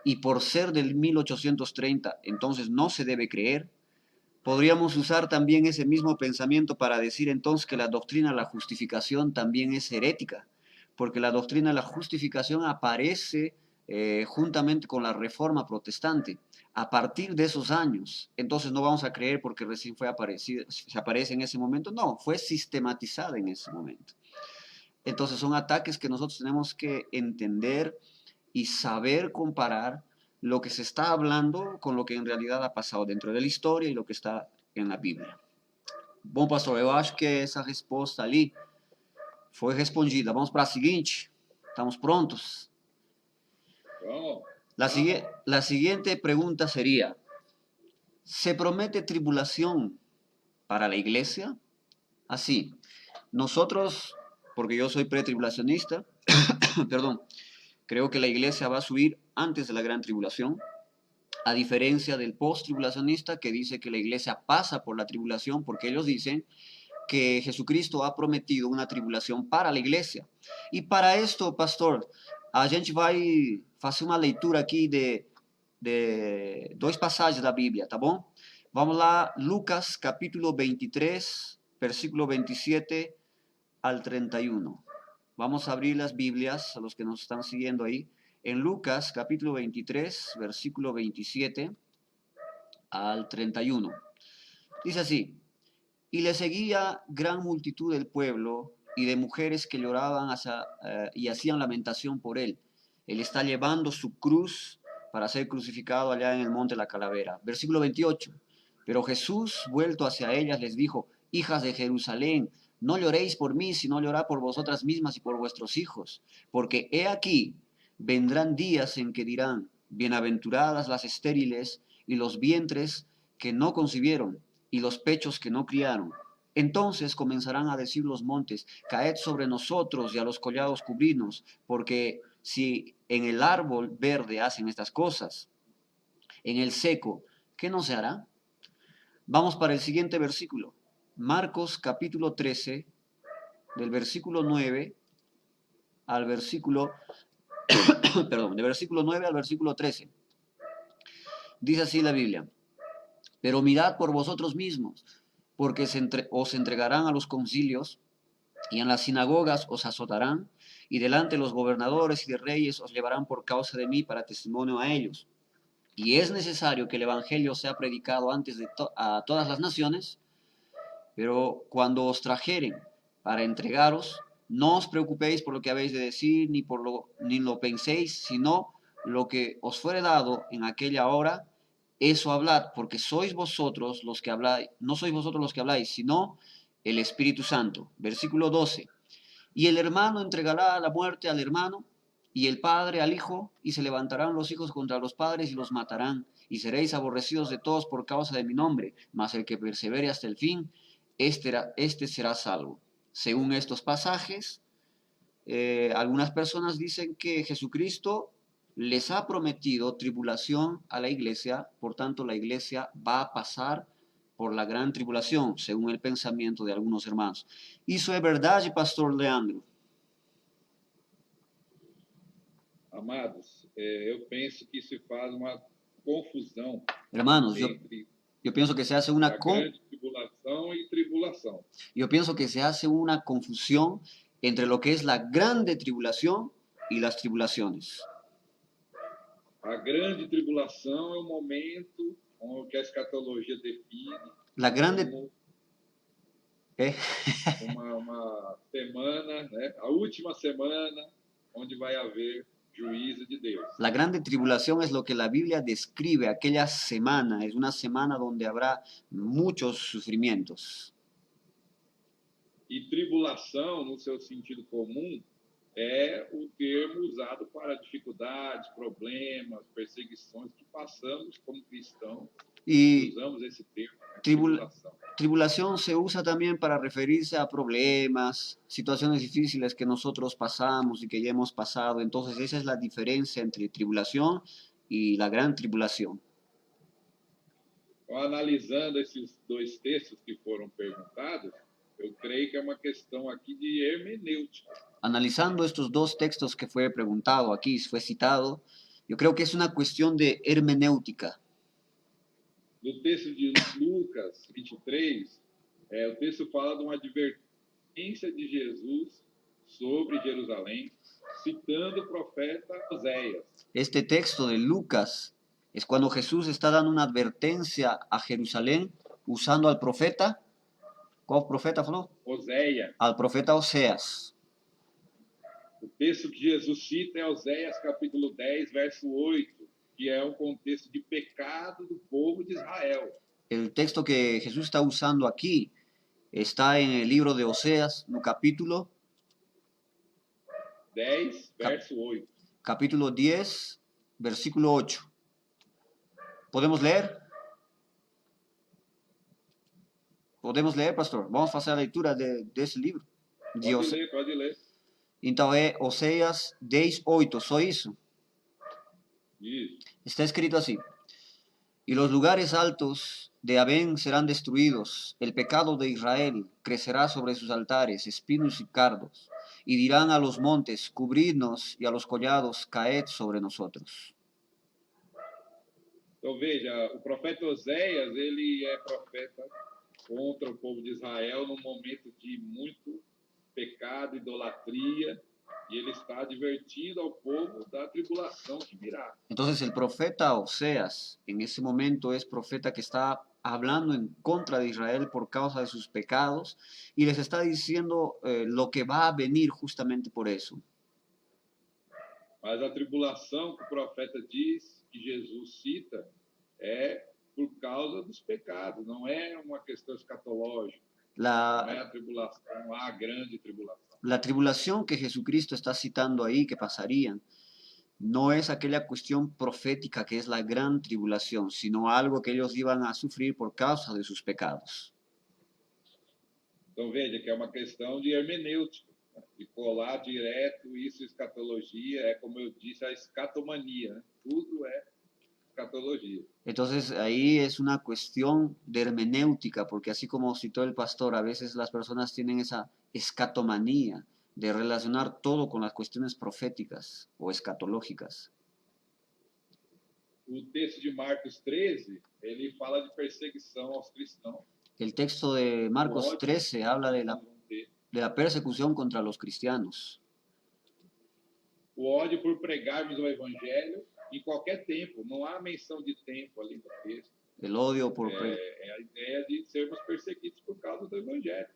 Speaker 1: y por ser del 1830, entonces no se debe creer. Podríamos usar también ese mismo pensamiento para decir entonces que la doctrina de la justificación también es herética, porque la doctrina de la justificación aparece juntamente con la reforma protestante a partir de esos años. Entonces no vamos a creer porque recién fue aparecido, se aparece en ese momento, no, fue sistematizada en ese momento. Entonces son ataques que nosotros tenemos que entender y saber comparar lo que se está hablando con lo que en realidad ha pasado dentro de la historia y lo que está en la Biblia. Bom, pastor, eu acho que essa resposta ali foi respondida. Vamos para a seguinte? Estamos prontos?
Speaker 2: Então,
Speaker 1: La siguiente pregunta sería, ¿se promete tribulación para la iglesia? Así, nosotros, porque yo soy pretribulacionista, perdón, creo que la iglesia va a subir antes de la gran tribulación, a diferencia del post-tribulacionista que dice que la iglesia pasa por la tribulación porque ellos dicen que Jesucristo ha prometido una tribulación para la iglesia. E para esto, pastor, a gente vai fazer uma leitura aqui de dois passagens da Bíblia, tá bom? Vamos lá, Lucas capítulo 23, versículo 27 al 31. Vamos a abrir las Biblias a los que nos están siguiendo ahí. En Lucas capítulo 23, versículo 27 al 31. Dice así, y le seguía gran multitud del pueblo y de mujeres que lloraban y hacían lamentación por él. Él está llevando su cruz para ser crucificado allá en el monte de la calavera. Versículo 28. Pero Jesús, vuelto hacia ellas, les dijo, hijas de Jerusalén, no lloréis por mí, sino llorad por vosotras mismas y por vuestros hijos, porque he aquí, vendrán días en que dirán, bienaventuradas las estériles y los vientres que no concibieron y los pechos que no criaron. Entonces comenzarán a decir los montes, caed sobre nosotros y a los collados cubrirnos, porque si en el árbol verde hacen estas cosas, en el seco, ¿qué no se hará? Vamos para el siguiente versículo. Marcos capítulo 13, del versículo 9 al versículo, perdón, del versículo 9 al versículo 13. Dice así la Biblia, pero mirad por vosotros mismos, porque os entregarán a los concilios y en las sinagogas os azotarán y delante de los gobernadores y de reyes os llevarán por causa de mí para testimonio a ellos. Y es necesario que el evangelio sea predicado antes a todas las naciones Pero cuando os trajeren para entregaros, no os preocupéis por lo que habéis de decir, ni lo penséis, sino lo que os fuere dado en aquella hora, eso hablad, porque sois vosotros los que habláis, no sois vosotros los que habláis, sino el Espíritu Santo. Versículo 12. Y el hermano entregará a la muerte al hermano, y el padre al hijo, y se levantarán los hijos contra los padres y los matarán, y seréis aborrecidos de todos por causa de mi nombre, mas el que persevere hasta el fin, este será salvo. Según estos pasajes, algunas personas dicen que Jesucristo les ha prometido tribulación a la iglesia, por tanto la iglesia va a pasar por la gran tribulación, según el pensamiento de algunos hermanos. Isso é verdade, pastor Leandro?
Speaker 2: Amados, eu penso que se faz uma confusão
Speaker 1: Hermanos,
Speaker 2: entre
Speaker 1: yo pienso que se hace
Speaker 2: a grande tribulação e tribulação.
Speaker 1: yo pienso que se hace una confusión entre lo que es la grande tribulación y las tribulaciones.
Speaker 2: A grande tribulação é o momento que a escatologia define
Speaker 1: La grande,
Speaker 2: como
Speaker 1: ¿eh?
Speaker 2: uma semana, né? A última semana onde vai haver juízo de Deus.
Speaker 1: La grande tribulación es lo que la Biblia describe, aquella semana, es una semana donde habrá muchos sufrimientos.
Speaker 2: E tribulação, no seu sentido comum, é o termo usado para dificuldades, problemas, perseguições que passamos como cristãos.
Speaker 1: Y
Speaker 2: Usamos esse termo, né?
Speaker 1: tribulación. Tribulación se usa también para referirse a problemas, situaciones difíciles que nosotros pasamos y que ya hemos pasado. Entonces esa es la diferencia entre tribulación y la gran tribulación.
Speaker 2: Analisando esses dois textos que foram perguntados, eu creio que é uma questão aqui de hermenêutica.
Speaker 1: Analizando estos dos textos que fue preguntado aquí, fue citado, yo creo que es una cuestión de hermenéutica.
Speaker 2: No texto de Lucas 23, o texto fala de uma advertência de Jesus sobre Jerusalém, citando o profeta Oséias.
Speaker 1: Este texto de Lucas es cuando Jesús está dando una advertencia a Jerusalén usando al profeta. ¿Cuál profeta falou?
Speaker 2: Oséias.
Speaker 1: Al profeta Oseas.
Speaker 2: O texto que Jesus cita é Oséias capítulo 10, verso 8, que é um contexto de pecado do povo de Israel.
Speaker 1: El texto que Jesús está usando aquí está en el libro de Oseas, no capítulo
Speaker 2: 10, verso 8.
Speaker 1: Capítulo 10, versículo 8. ¿Podemos leer? Podemos ler, pastor? Vamos fazer a leitura desse livro.
Speaker 2: Pode ler.
Speaker 1: Então é Oséias 10, 8, só isso?
Speaker 2: Isso.
Speaker 1: Está escrito así: y los lugares altos de Abén serán destruidos, el pecado de Israel crecerá sobre sus altares, espinos y cardos, y dirán a los montes, cubridnos, y a los collados, caed sobre nosotros.
Speaker 2: Então veja, o profeta Oséias, ele é profeta contra o povo de Israel num momento de muito pecado, idolatria, y él está advertindo al pueblo da tribulación que virá.
Speaker 1: Entonces el profeta Oseas en ese momento es profeta que está hablando en contra de Israel por causa de sus pecados y les está diciendo lo que va a venir justamente por eso.
Speaker 2: Mas a tribulação que o profeta diz, que Jesus cita, é por causa dos pecados, não é uma questão escatológica. Não é a tribulação, a grande tribulação.
Speaker 1: La tribulación que Jesucristo está citando ahí, que pasarían, no es aquella cuestión profética que es la gran tribulación, sino algo que ellos iban a sufrir por causa de sus pecados.
Speaker 2: Então veja que é uma questão de hermenêutica, de colar direto isso, escatologia, é como eu disse, a escatomania, né? Tudo é escatología.
Speaker 1: Entonces ahí es una cuestión de hermenéutica, porque así como citó el pastor, a veces las personas tienen esa escatomanía de relacionar todo con las cuestiones proféticas o escatológicas.
Speaker 2: O texto de Marcos 13, ele fala de perseguição aos cristãos.
Speaker 1: El texto de Marcos 13 habla de la persecución contra los cristianos.
Speaker 2: O ódio por pregarmos o evangelho em qualquer tempo, não há menção de tempo ali no texto.
Speaker 1: El odio por
Speaker 2: a ideia ideia de sermos perseguidos por causa do Evangelho.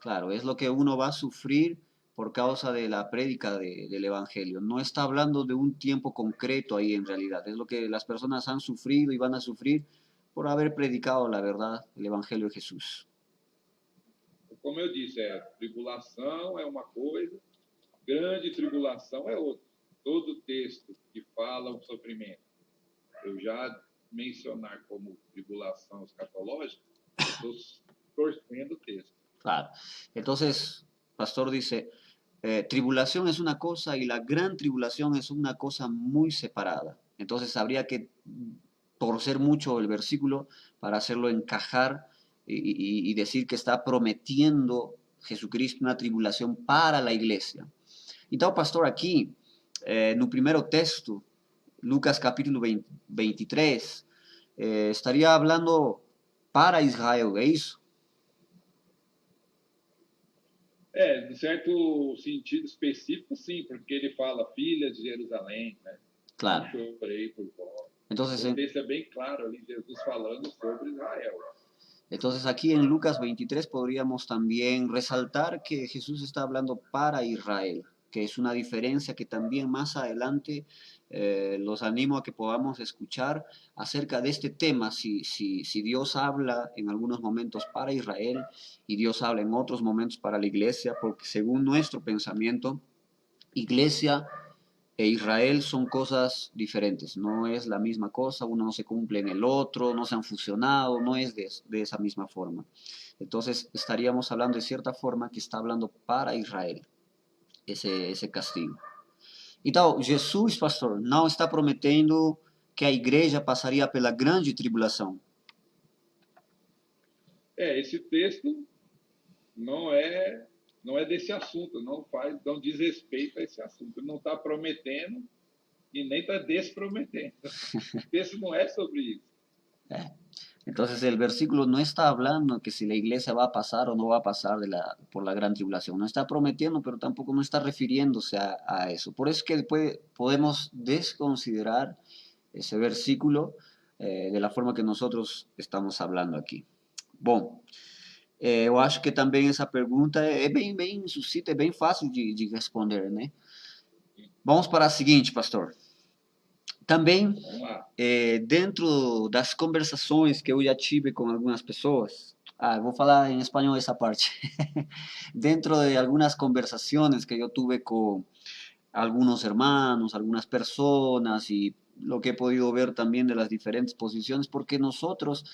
Speaker 1: Claro, es lo que uno va a sufrir por causa de la prédica del Evangelio. No está hablando de un tiempo concreto ahí en realidad. Es lo que las personas han sufrido y van a sufrir por haber predicado la verdad, el Evangelio de Jesús.
Speaker 2: Como eu disse, tribulação é uma coisa, grande tribulação é outra. Todo texto que fala o sofrimento, eu já mencionar como tribulação escatológica, eu estou torcendo o texto.
Speaker 1: Claro. Entonces, pastor dice, tribulación es una cosa y la gran tribulación es una cosa muy separada. Entonces habría que torcer mucho el versículo para hacerlo encajar y decir que está prometiendo Jesucristo una tribulación para la iglesia. Então, pastor, aqui, no primeiro texto, Lucas capítulo 23, estaria falando para Israel, é isso?
Speaker 2: De certo sentido específico, sim, porque ele fala filhas de Jerusalém, né?
Speaker 1: Claro.
Speaker 2: Eu chorei por vós.
Speaker 1: Entonces,
Speaker 2: o texto é bem claro ali, Jesus falando sobre Israel.
Speaker 1: Entonces aquí en Lucas 23 podríamos también resaltar que Jesús está hablando para Israel, que es una diferencia que también más adelante los animo a que podamos escuchar acerca de este tema, si Dios habla en algunos momentos para Israel y Dios habla en otros momentos para la iglesia, porque según nuestro pensamiento, iglesia e Israel son cosas diferentes, no es la misma cosa, uno no se cumple en el otro, no se han fusionado, no es de esa misma forma. Entonces estaríamos hablando de cierta forma que está hablando para Israel, ese castigo. Então, Jesus, pastor, não está prometendo que a igreja passaria pela grande tribulação.
Speaker 2: Esse texto não é desse assunto, não diz respeito a esse assunto. Ele não está prometendo e nem está desprometendo. O texto não é sobre isso.
Speaker 1: Entonces el versículo no está hablando que si la iglesia va a pasar o no va a pasar por la gran tribulación. No está prometiendo, pero tampoco no está refiriéndose a eso. Por eso es que podemos desconsiderar ese versículo de la forma que nosotros estamos hablando aqui. Bom, eu acho que também essa pergunta é bem suscita, é bem fácil de responder, né? Vamos para a seguinte, pastor. Também, dentro das conversações que eu já tive com algumas pessoas, vou falar em espanhol essa parte. Dentro de algumas conversações que eu tuve com algunos hermanos, algunas personas y lo que he podido ver también de las diferentes posiciones, porque nosotros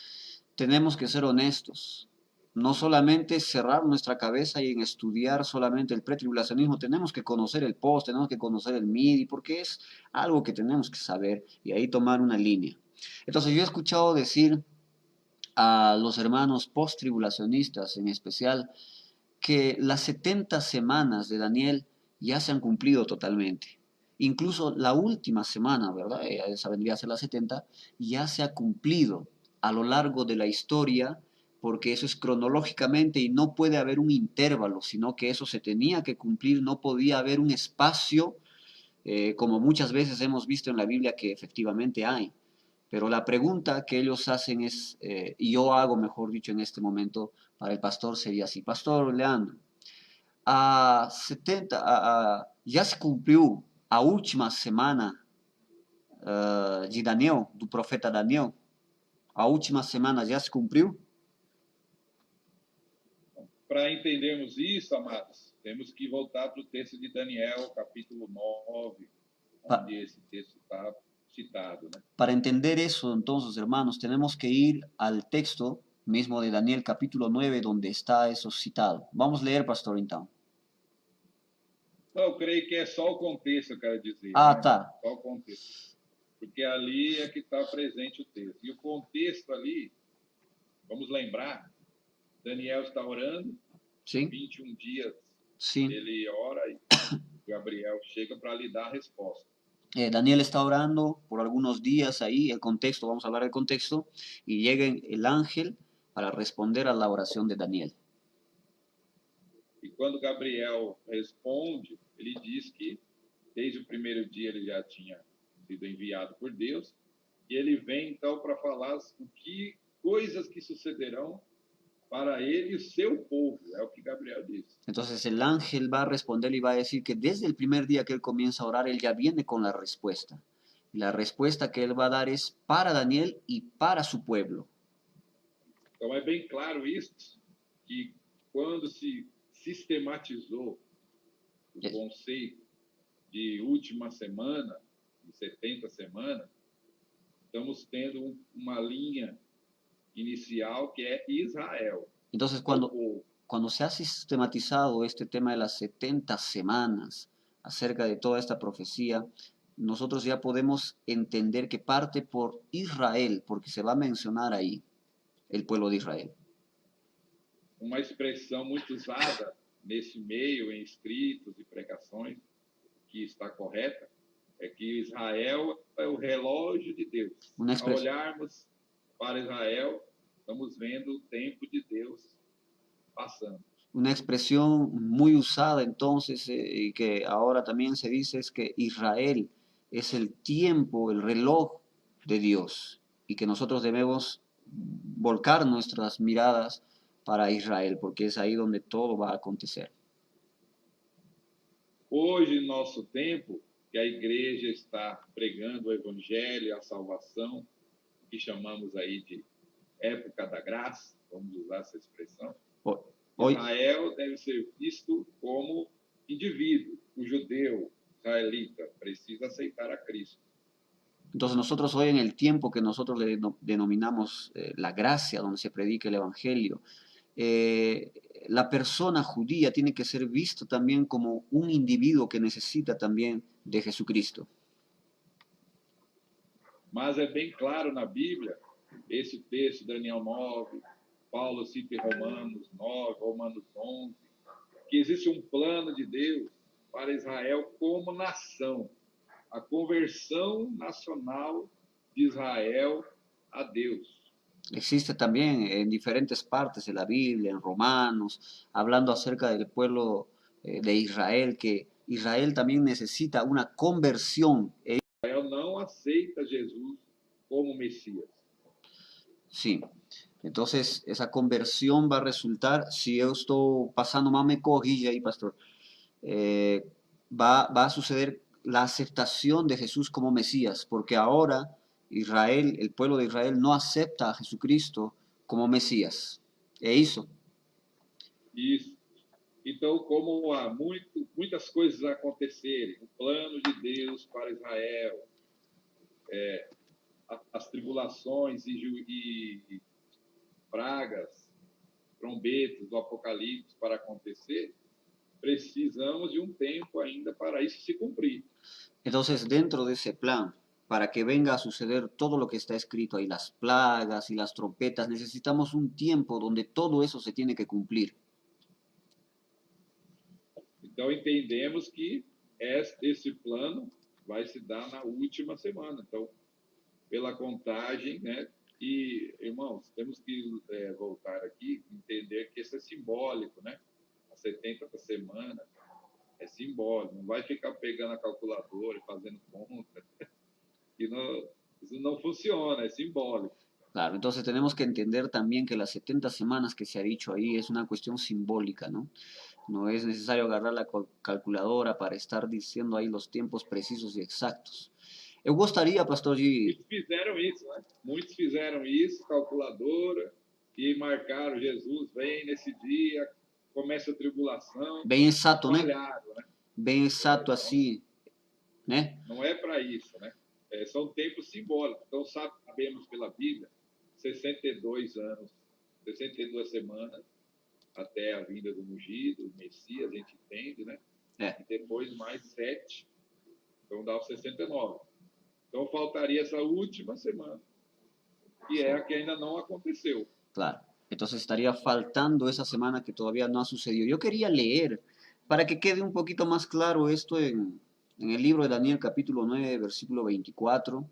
Speaker 1: tenemos que ser honestos. No solamente cerrar nuestra cabeza y en estudiar solamente el pretribulacionismo, tenemos que conocer el post, tenemos que conocer el midi, porque es algo que tenemos que saber y ahí tomar una línea. Entonces yo he escuchado decir a los hermanos post-tribulacionistas en especial que las 70 semanas de Daniel ya se han cumplido totalmente. Incluso la última semana, ¿verdad? Esa vendría a ser la 70, ya se ha cumplido a lo largo de la historia, porque eso es cronológicamente y no puede haber un intervalo, sino que eso se tenía que cumplir, no podía haber un espacio, como muchas veces hemos visto en la Biblia que efectivamente hay. Pero la pregunta que ellos hacen es, y yo hago, mejor dicho, en este momento, para el pastor sería así: Pastor Leandro, já se cumpriu a última semana de Daniel, do profeta Daniel? A última semana já se cumpriu?
Speaker 2: Para entendermos isso, amados, temos que voltar para o texto de Daniel, capítulo 9, onde esse texto está citado, né?
Speaker 1: Para entender eso, entonces, hermanos, tenemos que ir al texto mismo de Daniel, capítulo 9, donde está eso citado. Vamos a leer, pastor, então.
Speaker 2: Não, eu creio que é só o contexto, eu quero dizer.
Speaker 1: Tá.
Speaker 2: Só o contexto. Porque ali é que está presente o texto. E o contexto ali, vamos lembrar, Daniel está orando,
Speaker 1: Sim.
Speaker 2: 21 dias
Speaker 1: Sim.
Speaker 2: ele ora e Gabriel chega para lhe dar a resposta.
Speaker 1: Daniel está orando por algunos días ahí, el contexto, vamos a hablar del contexto, y llega el ángel para responder a la oración de Daniel.
Speaker 2: E quando Gabriel responde, ele diz que desde o primeiro dia ele já tinha sido enviado por Deus, e ele vem então para falar o que coisas que sucederão para ele e o seu povo, é o que Gabriel disse.
Speaker 1: Entonces el ángel va a responder y va a decir que desde el primer día que él comienza a orar, él ya viene con la respuesta. Y la respuesta que él va a dar es para Daniel y para su pueblo.
Speaker 2: Então é bem claro isso, que quando se sistematizou o
Speaker 1: Yes.
Speaker 2: conceito de última semana, de 70 semanas, estamos tendo uma linha inicial que é Israel.
Speaker 1: Entonces
Speaker 2: é o
Speaker 1: cuando,
Speaker 2: povo.
Speaker 1: cuando se ha sistematizado este tema de las 70 semanas acerca de toda esta profecía, nosotros ya podemos entender que parte por Israel, porque se va a mencionar ahí el pueblo de Israel.
Speaker 2: Uma expressão muito usada nesse meio, em escritos e pregações, que está correta, é que Israel é o relógio de Deus.
Speaker 1: Uma
Speaker 2: Ao
Speaker 1: expressão.
Speaker 2: olharmos para Israel, estamos vendo o tempo de Deus pasando.
Speaker 1: Una expresión muy usada entonces y que ahora también se dice es que Israel es el tiempo, el reloj de Dios y que nosotros debemos volcar nuestras miradas para Israel porque es ahí donde todo va a acontecer.
Speaker 2: Hoje, em nosso tempo, que a igreja está pregando o evangelho, a salvação, que chamamos aí de época da graça, vamos usar essa expressão.
Speaker 1: Hoy,
Speaker 2: Israel deve ser visto como indivíduo, o judeu, israelita, precisa aceitar a Cristo.
Speaker 1: entonces nosotros hoy en el tiempo que nosotros le denominamos la gracia, donde se predica el evangelio, la persona judía tiene que ser visto también como un individuo que necesita también de Jesucristo.
Speaker 2: Mas é bem claro na Bíblia, esse texto, Daniel 9, Paulo cita em Romanos 9, Romanos 11, que existe um plano de Deus para Israel como nação, a conversão nacional de Israel a Deus.
Speaker 1: Existe también en diferentes partes de la Biblia, en Romanos, hablando acerca del pueblo de Israel, que Israel también necesita una conversión.
Speaker 2: Israel não aceita Jesus como Messias.
Speaker 1: Sí, entonces esa conversión va a resultar, si yo estoy pasando más me corrige ahí, pastor, va a suceder la aceptación de Jesús como Mesías, porque ahora Israel, el pueblo de Israel no acepta a Jesucristo como Mesías. É isso?
Speaker 2: Isso. Então, como há muitas coisas a acontecerem, o plano de Deus para Israel, as tribulações e pragas, trombetas do Apocalipse para acontecer, precisamos de um tempo ainda para isso se cumprir.
Speaker 1: Entonces, dentro de ese plan, para que venga a suceder todo lo que está escrito ahí, las plagas y las trompetas, necesitamos un tiempo donde todo eso se tiene que cumplir.
Speaker 2: Então, entendemos que esse plano vai se dar na última semana. Então, pela contagem, né? E, irmãos, temos que voltar aqui e entender que isso é simbólico, né? A 70 da semana é simbólico. Não vai ficar pegando a calculadora e fazendo conta. Que não, isso não funciona, é simbólico.
Speaker 1: Claro, entonces tenemos que entender también que las 70 semanas que se ha dicho ahí es una cuestión simbólica, ¿no? No es necesario agarrar la calculadora para estar diciendo ahí los tiempos precisos y exactos. Eu gostaria, pastor, de...
Speaker 2: Muitos fizeram isso, né? Muitos fizeram isso, calculadora, e marcaram Jesus, vem nesse dia, começa a tribulação.
Speaker 1: Bem exato, né?
Speaker 2: Falharam, né?
Speaker 1: Bem exato assim, né?
Speaker 2: Não é para isso, né? São tempos simbólicos. Então, sabemos pela Bíblia, 62 anos, 62 semanas, até a vinda do ungido, do Messias, a gente entende, né? E depois mais 7, então dá os 69. Então faltaria essa última semana, que é a que ainda não aconteceu.
Speaker 1: Claro, entonces estaría faltando esa semana que todavía no ha sucedido. Yo quería leer, para que quede un poquito más claro esto en el libro de Daniel capítulo 9, versículo 24.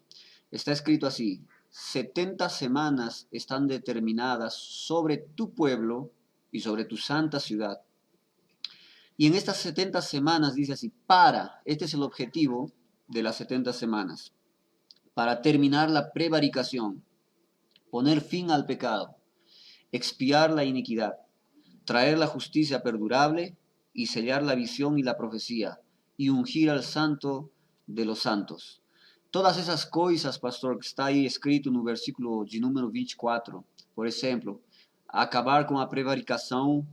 Speaker 1: Está escrito así: 70 semanas están determinadas sobre tu pueblo y sobre tu santa ciudad. Y en estas 70 semanas dice así, este es el objetivo de las 70 semanas, para terminar la prevaricación, poner fin al pecado, expiar la iniquidad, traer la justicia perdurable y sellar la visión y la profecía, y ungir al santo de los santos. Todas essas coisas, pastor, que está aí escrito no versículo de número 24, por exemplo, acabar com a prevaricação,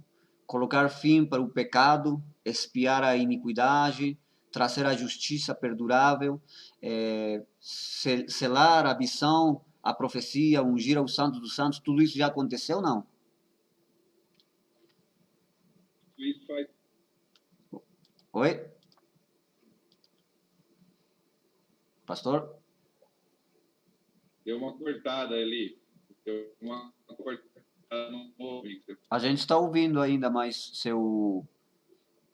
Speaker 1: colocar fim para o pecado, expiar a iniquidade, trazer a justiça perdurável, selar a visão, a profecia, ungir ao santo dos santos, tudo isso já aconteceu ou não?
Speaker 2: Isso faz.
Speaker 1: Oi? Pastor?
Speaker 2: Deu uma cortada ali. Deu uma cortada no ouvido.
Speaker 1: A gente está ouvindo ainda, mas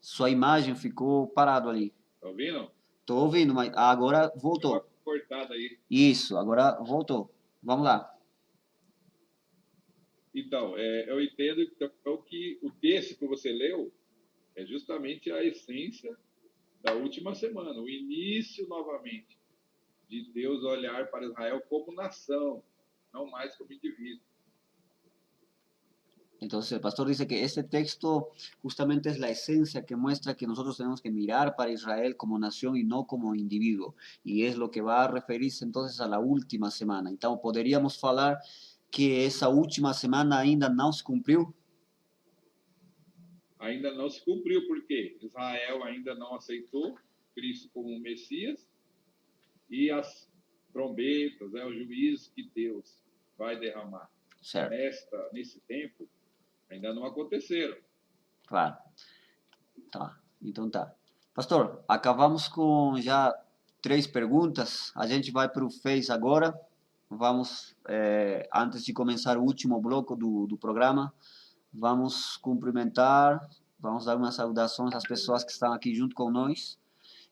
Speaker 1: sua imagem ficou parado ali.
Speaker 2: Tá ouvindo?
Speaker 1: Estou ouvindo, mas agora
Speaker 2: Deu
Speaker 1: voltou.
Speaker 2: uma cortada aí.
Speaker 1: Isso, agora voltou. Vamos lá.
Speaker 2: Então, eu entendo então, que o texto que você leu é justamente a essência da última semana, o início novamente de Deus olhar para Israel como nação, não mais como indivíduo.
Speaker 1: Entonces el pastor dice que este texto justamente es la esencia que muestra que nosotros tenemos que mirar para Israel como nación y no como individuo. Y es lo que va a referirse entonces a la última semana. Entonces, ¿podríamos hablar que essa última semana ainda não se cumpriu?
Speaker 2: Ainda não se cumpriu, porque Israel ainda não aceitou Cristo como Messias e as trombetas, os juízos que Deus vai derramar
Speaker 1: Certo.
Speaker 2: nesse tempo ainda não aconteceram.
Speaker 1: Claro. Tá. Então tá. Pastor, acabamos com já 3 perguntas. A gente vai para o Face agora. Vamos, antes de começar o último bloco do programa, vamos cumprimentar, vamos dar umas saudações às pessoas que estão aqui junto com nós.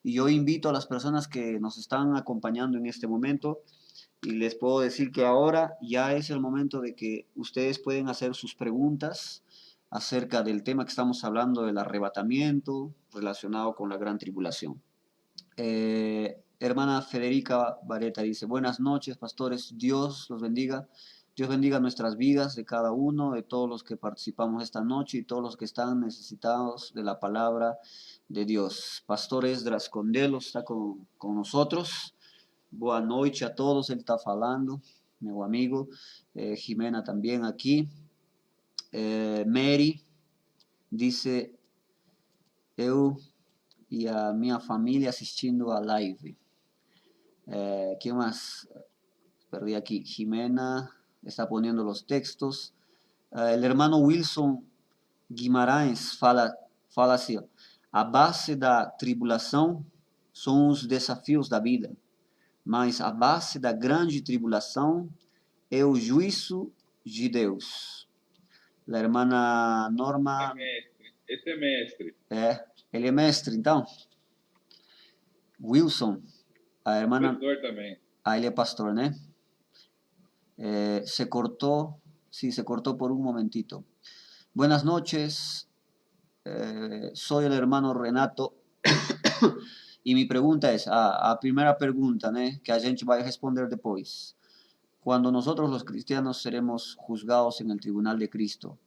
Speaker 1: E eu invito a las personas que nos están acompañando en este momento y les puedo decir que ahora ya es el momento de que ustedes pueden hacer sus preguntas acerca del tema que estamos hablando del arrebatamiento relacionado con la gran tribulación. Hermana Federica Vareta dice, buenas noches, pastores, Dios los bendiga. Dios bendiga nuestras vidas de cada uno, de todos los que participamos esta noche y todos los que están necesitados de la palabra de Dios. Pastor Esdras Condelo está con nosotros. Boa noite a todos, ele está falando, meu amigo. Jimena también aquí. Mary dice, eu e a minha família assistindo a live. ¿Qué más? Perdí aquí. Jimena está poniendo los textos. El hermano Wilson Guimarães fala assim, a base da tribulação são os desafios da vida, mas a base da grande tribulação é o juízo de Deus. A hermana Norma...
Speaker 2: Esse é mestre.
Speaker 1: Ele é mestre, então. Wilson, a hermana...
Speaker 2: Pastor também.
Speaker 1: Ele é pastor, né? Se cortó, sí, se cortó por un momentito. Buenas noches, soy el hermano Renato y mi pregunta es, a primera pregunta, né, que a gente vai responder depois. Cuando nosotros los cristianos seremos juzgados en el tribunal de Cristo.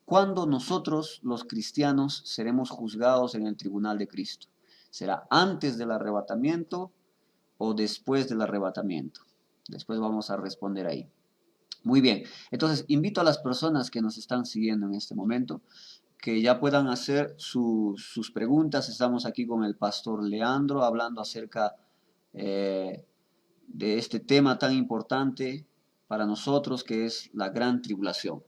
Speaker 1: ¿Cuándo nosotros los cristianos seremos juzgados en el tribunal de Cristo? ¿Será antes del arrebatamiento o después del arrebatamiento? Después vamos a responder ahí. Muy bien, entonces invito a las personas que nos están siguiendo en este momento que ya puedan hacer sus preguntas. Estamos aquí con el pastor Leandro hablando acerca de este tema tan importante para nosotros que es la gran tribulación.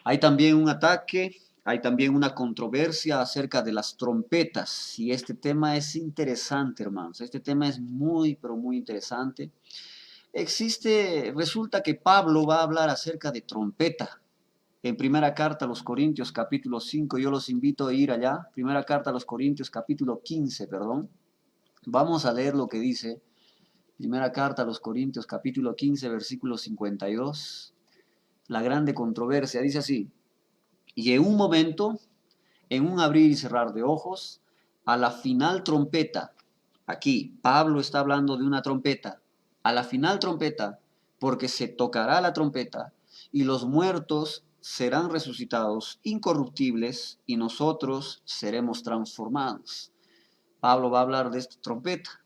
Speaker 1: Hay también un ataque, hay también una controversia acerca de las trompetas y este tema es interesante, hermanos. Este tema es muy, pero muy interesante. Resulta que Pablo va a hablar acerca de trompeta. En primera carta a los Corintios capítulo 5, yo los invito a ir allá. Primera carta a los Corintios capítulo 15, perdón. Vamos a leer lo que dice. Primera carta a los Corintios capítulo 15, versículo 52. La grande controversia dice así. Y en un momento, en un abrir y cerrar de ojos, a la final trompeta. Aquí, Pablo está hablando de una trompeta. A la final trompeta, porque se tocará la trompeta y los muertos serán resucitados incorruptibles y nosotros seremos transformados. Pablo va a hablar de esta trompeta,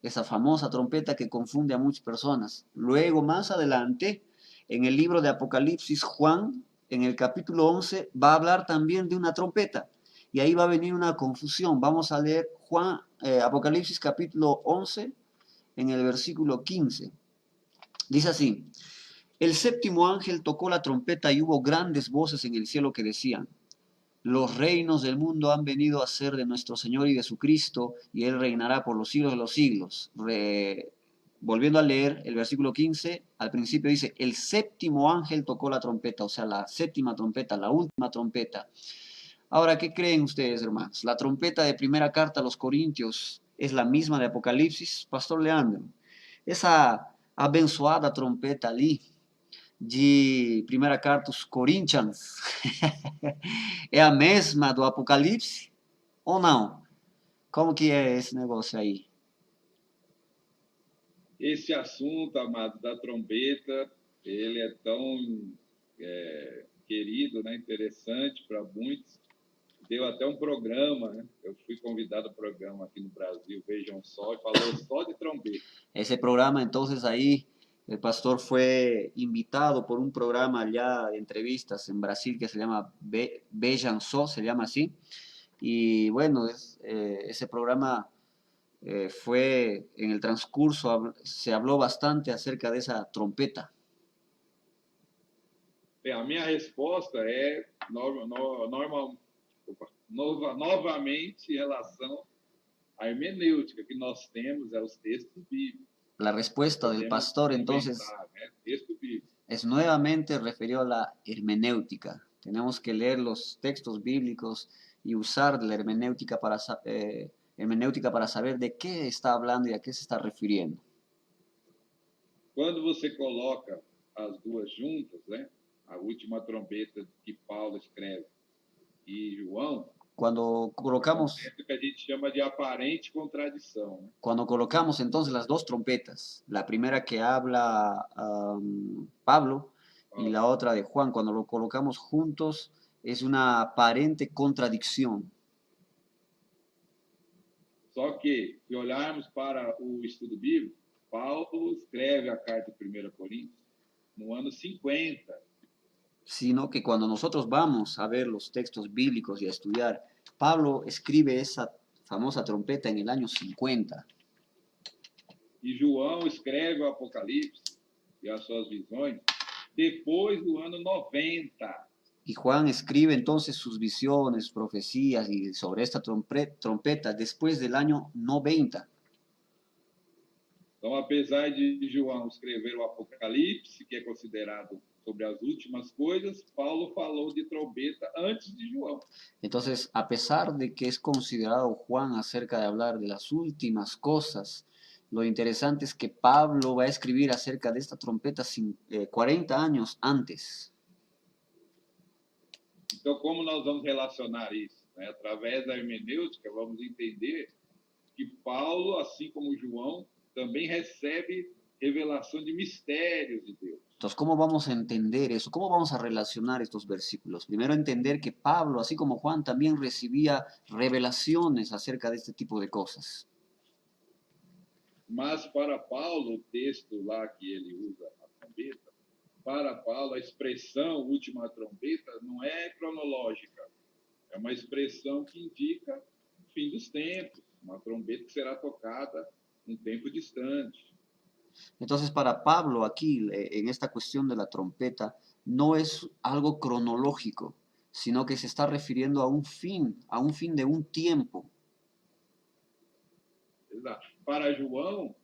Speaker 1: esa famosa trompeta que confunde a muchas personas. Luego, más adelante, en el libro de Apocalipsis, Juan, en el capítulo 11, va a hablar también de una trompeta. Y ahí va a venir una confusión. Vamos a leer Apocalipsis capítulo 11, en el versículo 15. Dice así: el séptimo ángel tocó la trompeta y hubo grandes voces en el cielo que decían: los reinos del mundo han venido a ser de nuestro Señor y de su Cristo, y Él reinará por los siglos de los siglos. Volviendo a leer el versículo 15, al principio dice: el séptimo ángel tocó la trompeta, o sea, la séptima trompeta, la última trompeta. Ahora, ¿qué creen ustedes, hermanos? ¿La trompeta de primera carta a los Corintios es la misma de Apocalipsis? Pastor Leandro, esa abençoada trompeta ali de primeira carta aos Corinthians é a mesma do Apocalipse ou não? Como que é esse negócio aí?
Speaker 2: Esse assunto, amado, da trombeta, ele é tão querido, né, interessante para muitos. Deu até um programa, né? Eu fui convidado ao programa aqui no Brasil, Vejam Só, e falou só de trombeta.
Speaker 1: Ese programa, entonces ahí el pastor fue invitado por un programa allá de entrevistas en Brasil que se llama Vejam Só, se llama así. Y bueno, ese programa fue en el transcurso, se habló bastante acerca de esa trompeta.
Speaker 2: A minha resposta é novamente em relação à hermenêutica que nós temos, os textos bíblicos.
Speaker 1: La respuesta del pastor entonces es nuevamente referido a la hermenéutica. Tenemos que leer los textos bíblicos y usar la hermenéutica para saber de qué está hablando y a qué se está refiriendo.
Speaker 2: Quando você coloca as duas juntas, né? A última trombeta que Paulo escreve e João,
Speaker 1: cuando colocamos
Speaker 2: que a gente llama de aparente contradicción, ¿no?
Speaker 1: Cuando colocamos entonces las dos trompetas, la primera que habla Pablo y la otra de Juan, cuando lo colocamos juntos, es una aparente contradicción.
Speaker 2: Só que, se olharmos para o estudo bíblico, Paulo escreve a carta de 1 Coríntios no ano 50.
Speaker 1: Sino que cuando nosotros vamos a ver los textos bíblicos y a estudiar, Pablo escribe esa famosa trompeta en el año 50.
Speaker 2: E João escreve o Apocalipse e as suas visões depois do ano 90.
Speaker 1: Y Juan escribe entonces sus visiones, profecías y sobre esta trompeta después del año 90.
Speaker 2: Então, apesar de João escrever o Apocalipse, que é considerado sobre as últimas coisas, Paulo falou de trombeta antes de João.
Speaker 1: Entonces, a pesar de que es considerado Juan acerca de hablar de las últimas cosas, lo interesante es que Pablo va a escribir acerca de esta trompeta 40 años antes.
Speaker 2: Então, como nós vamos relacionar isso? Né? Através da hermenêutica, vamos entender que Paulo, assim como João, também recebe revelação de mistérios de Deus.
Speaker 1: Entonces, ¿cómo vamos a entender eso? ¿Cómo vamos a relacionar estos versículos? Primero, entender que Pablo, así como Juan, también recibía revelaciones acerca de este tipo de cosas.
Speaker 2: Mas para Paulo, o texto lá que ele usa a trombeta, para Paulo a expressão última trombeta não é cronológica, é uma expressão que indica o fim dos tempos, uma trombeta que será tocada num tempo distante.
Speaker 1: Entonces, para Pablo aquí, en esta cuestión de la trompeta, no es algo cronológico, sino que se está refiriendo a un fin de un tiempo.
Speaker 2: Exato. Para João,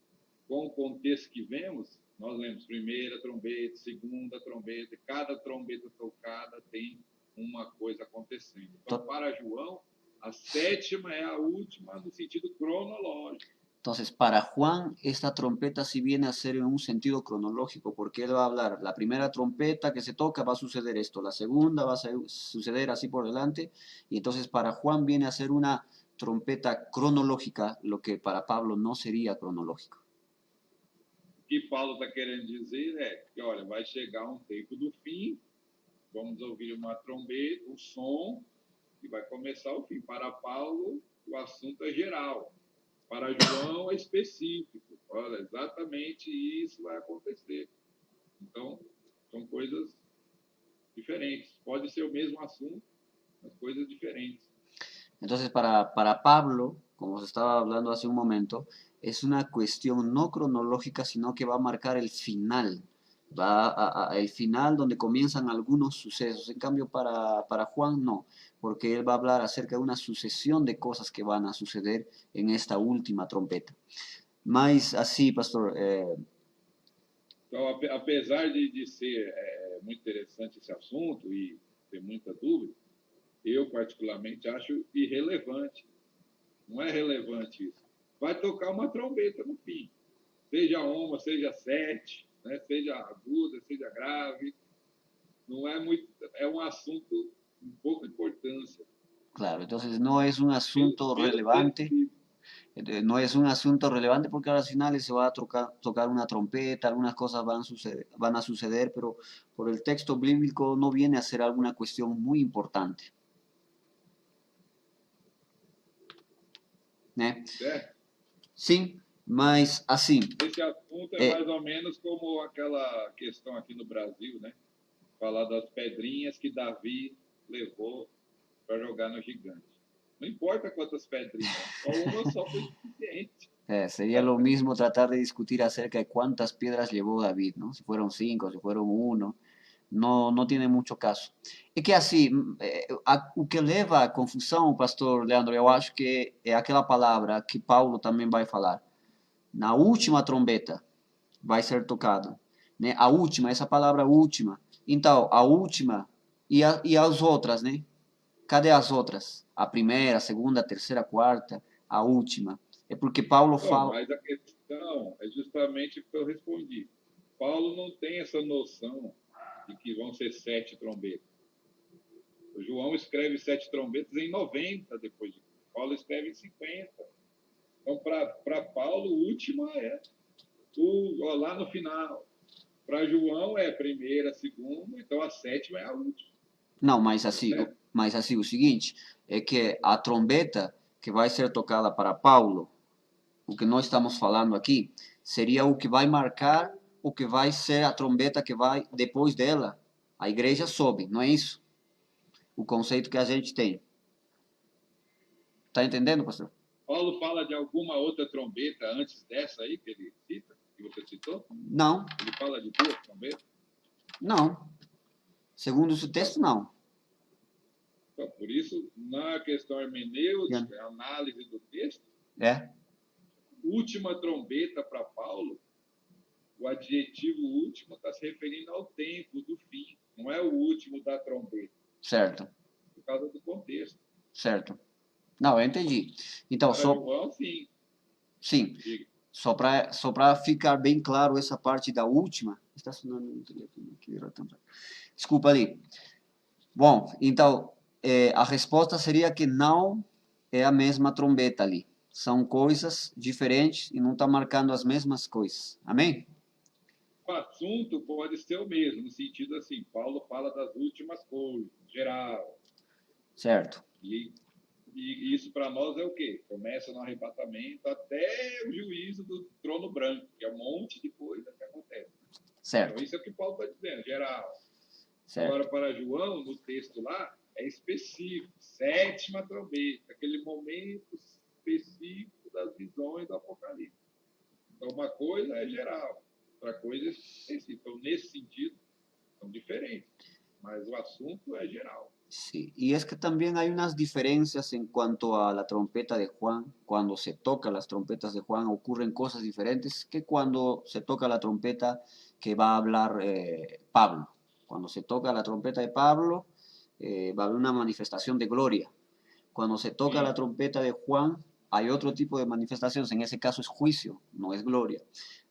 Speaker 2: com o contexto que vemos, nós lemos primeira trombeta, segunda trombeta, cada trombeta tocada tem uma coisa acontecendo. Então, para João, a sétima é a última no sentido cronológico.
Speaker 1: Entonces, para Juan, esta trompeta sí viene a ser en un sentido cronológico, porque él va a hablar, la primera trompeta que se toca va a suceder esto, la segunda va a suceder así por delante, y entonces para Juan viene a ser una trompeta cronológica, lo que para Pablo no sería cronológico.
Speaker 2: que Paulo está querendo dizer é que, olha, vai chegar um tempo do fim, vamos ouvir uma trombeta, um som, e vai começar o fim. Para Paulo, o assunto é geral. Para João, é específico. Olha, exatamente isso vai acontecer. Então, são coisas diferentes. Pode ser o mesmo assunto, mas coisas diferentes.
Speaker 1: Entonces, para Pablo, como se estaba hablando hace un momento, es una cuestión no cronológica, sino que va a marcar el final. El final donde comienzan algunos sucesos. En cambio, para Juan no, porque él va a hablar acerca de una sucesión de cosas que van a suceder en esta última trompeta. Mas, así, pastor,
Speaker 2: Então, apesar de ser muito interessante esse assunto e ter muita dúvida, eu particularmente acho irrelevante. Não é relevante isso. Vai tocar uma trombeta no fim. Seja uma, seja sete, né? Seja aguda, seja grave. Não é muito. É um assunto com pouca importância.
Speaker 1: claro, entonces no es un asunto
Speaker 2: Menos decisivo.
Speaker 1: relevante. No es un asunto relevante porque al final se va a tocar una trompeta, algunas cosas van a suceder, pero por el texto bíblico no viene a ser alguna cuestión muy importante. Né?
Speaker 2: Certo?
Speaker 1: Sim, mas assim.
Speaker 2: Esse assunto é mais ou menos como aquela questão aqui no Brasil, né? Falar das pedrinhas que Davi levou para jogar no gigante. Não importa quantas pedrinhas, só uma só foi suficiente.
Speaker 1: Sería lo mismo tratar de discutir acerca de cuántas piedras llevó David, ¿no? Si fueron 5, si fueron 1, no tiene mucho caso. É que assim, o que leva à confusão, pastor Leandro, eu acho que é aquela palavra que Paulo também vai falar. Na última trombeta vai ser tocada, né? A última, essa palavra última. Então, a última e as outras, né? Cadê as outras? A primeira, a segunda, a terceira, a quarta, a última. É porque Paulo fala...
Speaker 2: Mas a questão é justamente o que eu respondi. Paulo não tem essa noção de que vão ser 7 trombetas. O João escreve 7 trombetas em 90 depois de Paulo escreve em 50. Então, para Paulo, a última é lá no final. Para João é a primeira, a segunda, então a 7ª é a última.
Speaker 1: Não, mas assim, o seguinte, é que a trombeta que vai ser tocada para Paulo, o que nós estamos falando aqui, seria o que vai marcar o que vai ser a trombeta que vai depois dela. A igreja sobe, não é isso? O conceito que a gente tem. Tá entendendo, pastor?
Speaker 2: Paulo fala de alguma outra trombeta antes dessa aí que ele cita, que você citou?
Speaker 1: Não.
Speaker 2: Ele fala de 2 trombetas?
Speaker 1: Não. Segundo esse texto, não.
Speaker 2: Então, por isso, na questão hermenêutica, análise do texto, última trombeta para Paulo, o adjetivo último está se referindo ao tempo do fim, não é o último da trombeta.
Speaker 1: Certo.
Speaker 2: Por causa do contexto.
Speaker 1: Certo. Não, eu entendi. Então,
Speaker 2: João, sim.
Speaker 1: Sim. Só para ficar bem claro essa parte da última. Está sonando no telefone aqui. Desculpa ali. Bom, então, a resposta seria que não é a mesma trombeta ali. São coisas diferentes e não está marcando as mesmas coisas. Amém?
Speaker 2: O assunto pode ser o mesmo, no sentido assim, Paulo fala das últimas coisas, geral.
Speaker 1: Certo.
Speaker 2: E isso para nós é o quê? Começa no arrebatamento até o juízo do trono branco, que é um monte de coisa que acontece.
Speaker 1: Certo.
Speaker 2: Então, isso é o que Paulo está dizendo, geral.
Speaker 1: Certo.
Speaker 2: Agora, para João, no texto lá, é específico, 7ª trombeta, aquele momento específico das visões do Apocalipse. Então, uma coisa é geral, outra coisa é específica. Então, nesse sentido, são diferentes, mas o assunto é geral.
Speaker 1: Sí, y es que también hay unas diferencias en cuanto a la trompeta de Juan. Cuando se toca las trompetas de Juan ocurren cosas diferentes que cuando se toca la trompeta que va a hablar Pablo. Cuando se toca la trompeta de Pablo va a haber una manifestación de gloria. Cuando se toca la trompeta de Juan hay otro tipo de manifestaciones, en ese caso es juicio, no es gloria.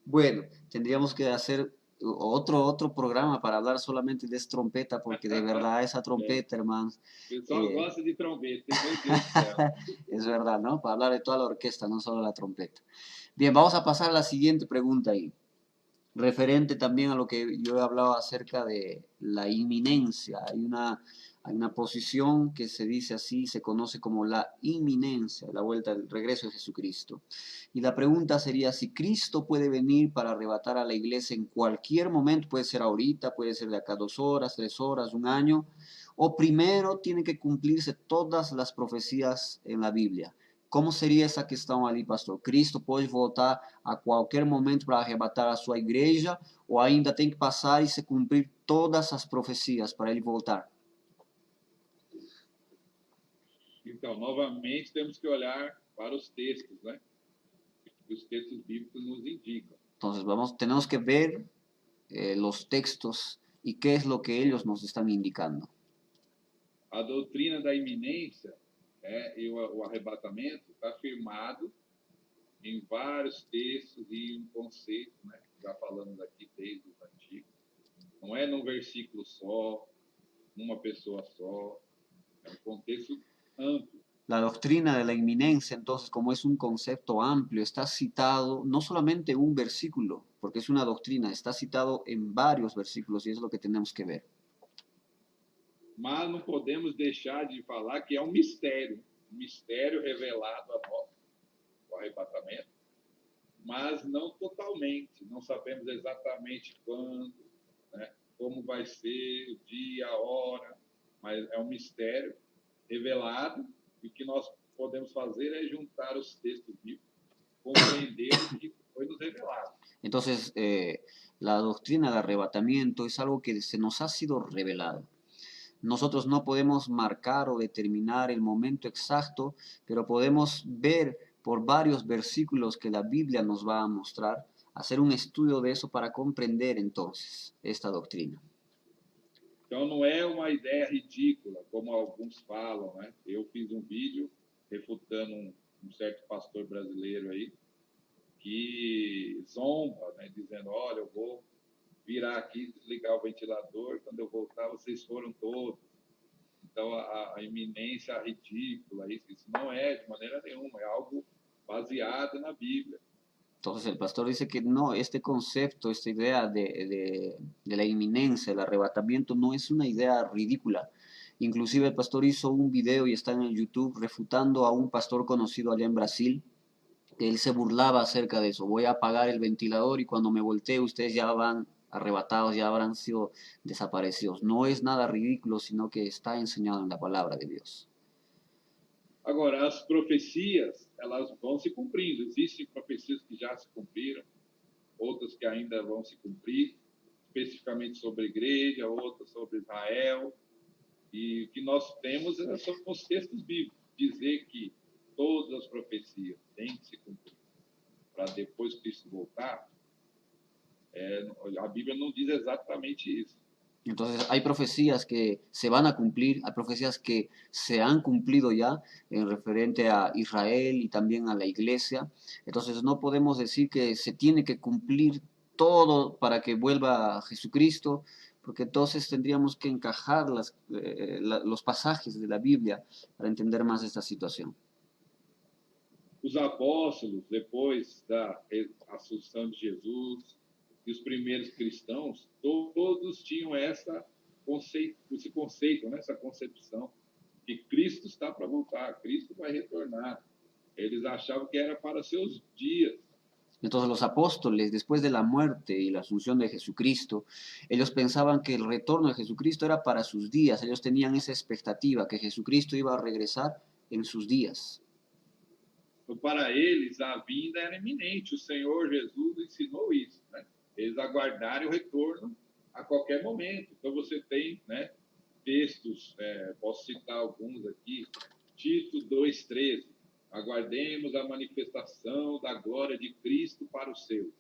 Speaker 1: Bueno, tendríamos que hacer otro programa para hablar solamente de esa trompeta, porque de verdad esa trompeta, hermanos.
Speaker 2: Eu só gosto de trompeta, meu Deus do céu.
Speaker 1: Es verdad, ¿no? Para hablar de toda la orquesta, no solo la trompeta. Bien, vamos a pasar a la siguiente pregunta ahí. Referente también a lo que yo he hablado acerca de la inminencia. Hay una posición que se dice así, se conoce como la inminencia, la vuelta, el regreso de Jesucristo. Y la pregunta sería si Cristo puede venir para arrebatar a la iglesia en cualquier momento, puede ser ahorita, puede ser de acá 2 horas, 3 horas, un año, o primero tienen que cumplirse todas las profecías en la Biblia. Como seria essa questão ali, pastor? Cristo pode voltar a qualquer momento para arrebatar a sua igreja ou ainda tem que passar e se cumprir todas as profecias para ele voltar?
Speaker 2: Então, novamente, temos que olhar para os textos, né? Que os textos bíblicos nos indicam.
Speaker 1: Entonces tenemos que ver los textos y qué es lo que ellos nos están indicando.
Speaker 2: A doutrina da iminência e o arrebatamento está firmado em vários textos e um conceito, né? Já falamos aqui desde os antigos. Não é num versículo só, uma pessoa só, é um contexto amplo.
Speaker 1: La doctrina de la inminencia, entonces, como es un concepto amplio, está citado no solamente en un versículo, porque es una doctrina, está citado en varios versículos y es lo que tenemos que ver.
Speaker 2: Mas não podemos deixar de falar que é um mistério revelado a nós, o arrebatamento, mas não totalmente, não sabemos exatamente quando, né, como vai ser, o dia, a hora, mas é um mistério revelado e o que nós podemos fazer é juntar os textos bíblicos, compreender o que foi nos revelado.
Speaker 1: Entonces, la doctrina del arrebatamiento es algo que se nos ha sido revelado. Nosotros no podemos marcar o determinar el momento exacto, pero podemos ver por varios versículos que la Biblia nos va a mostrar, hacer un estudio de eso para comprender entonces esta doctrina.
Speaker 2: Então não é uma ideia ridícula, como alguns falam, né? Eu fiz um vídeo refutando um certo pastor brasileiro aí, que zomba, né? Dizendo, olha, eu vou virar aqui, desligar o ventilador, quando eu voltar vocês foram todos. Então a iminência ridícula, isso não é de maneira nenhuma, é algo baseado na Bíblia.
Speaker 1: Entonces el pastor dice que no, este concepto, esta idea de la inminencia, el arrebatamiento, no es una idea ridícula. Inclusive el pastor hizo un video y está en el YouTube refutando a un pastor conocido allá en Brasil, que él se burlaba acerca de eso. Voy a apagar el ventilador y cuando me voltee ustedes ya van arrebatados, ya habrán sido desaparecidos. No es nada ridículo, sino que está enseñado en la palabra de Dios.
Speaker 2: Agora, as profecias, elas vão se cumprindo. Existem profecias que já se cumpriram, outras que ainda vão se cumprir, especificamente sobre a igreja, outras sobre Israel. E o que nós temos são os textos bíblicos. Dizer que todas as profecias têm que se cumprir para depois Cristo voltar, a Bíblia não diz exatamente isso.
Speaker 1: Entonces hay profecías que se van a cumplir, hay profecías que se han cumplido ya en referente a Israel y también a la iglesia. Entonces no podemos decir que se tiene que cumplir todo para que vuelva Jesucristo, porque entonces tendríamos que encajar los pasajes de la Biblia para entender más esta situación.
Speaker 2: Os apóstolos, depois da assunção de Jesus, e os primeiros cristãos, todos tinham esse conceito, né? Essa concepção, que Cristo está para voltar, Cristo vai retornar. Eles achavam que era para seus dias.
Speaker 1: Entonces los apóstoles, después de la muerte y la asunción de Jesucristo, ellos pensaban que el retorno de Jesucristo era para sus días. Ellos tenían esa expectativa, que Jesucristo iba a regresar en sus días.
Speaker 2: Então, para eles, a vinda era iminente. O Senhor Jesus ensinou isso, né? Eles aguardarem o retorno a qualquer momento. Então você tem, né, textos, posso citar alguns aqui, Tito 2,13, aguardemos a manifestação da glória de Cristo para os seus.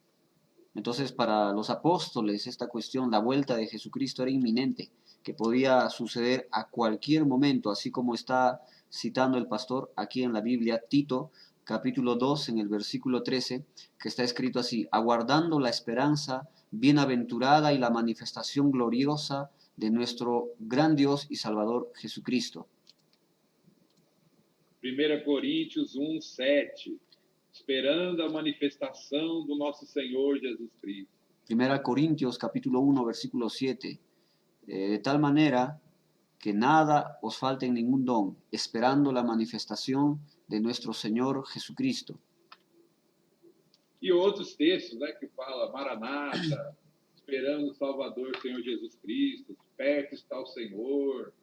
Speaker 1: Entonces para los apóstoles esta cuestión, la vuelta de Jesucristo era inminente, que podía suceder a cualquier momento, así como está citando el pastor aquí en la Biblia, Tito capítulo 2 en el versículo 13, que está escrito así, aguardando la esperanza bienaventurada y la manifestación gloriosa de nuestro gran Dios y Salvador Jesucristo.
Speaker 2: 1 Coríntios 1,7, esperando a manifestação do nosso Senhor Jesus Cristo.
Speaker 1: Primera Corintios capítulo 1 versículo 7. De tal manera que nada os falte en ningún don, esperando la manifestación de nuestro Señor Jesucristo.
Speaker 2: E outros textos, né, que fala Maranata, esperando o Salvador, Senhor Jesus Cristo, perto está o Senhor.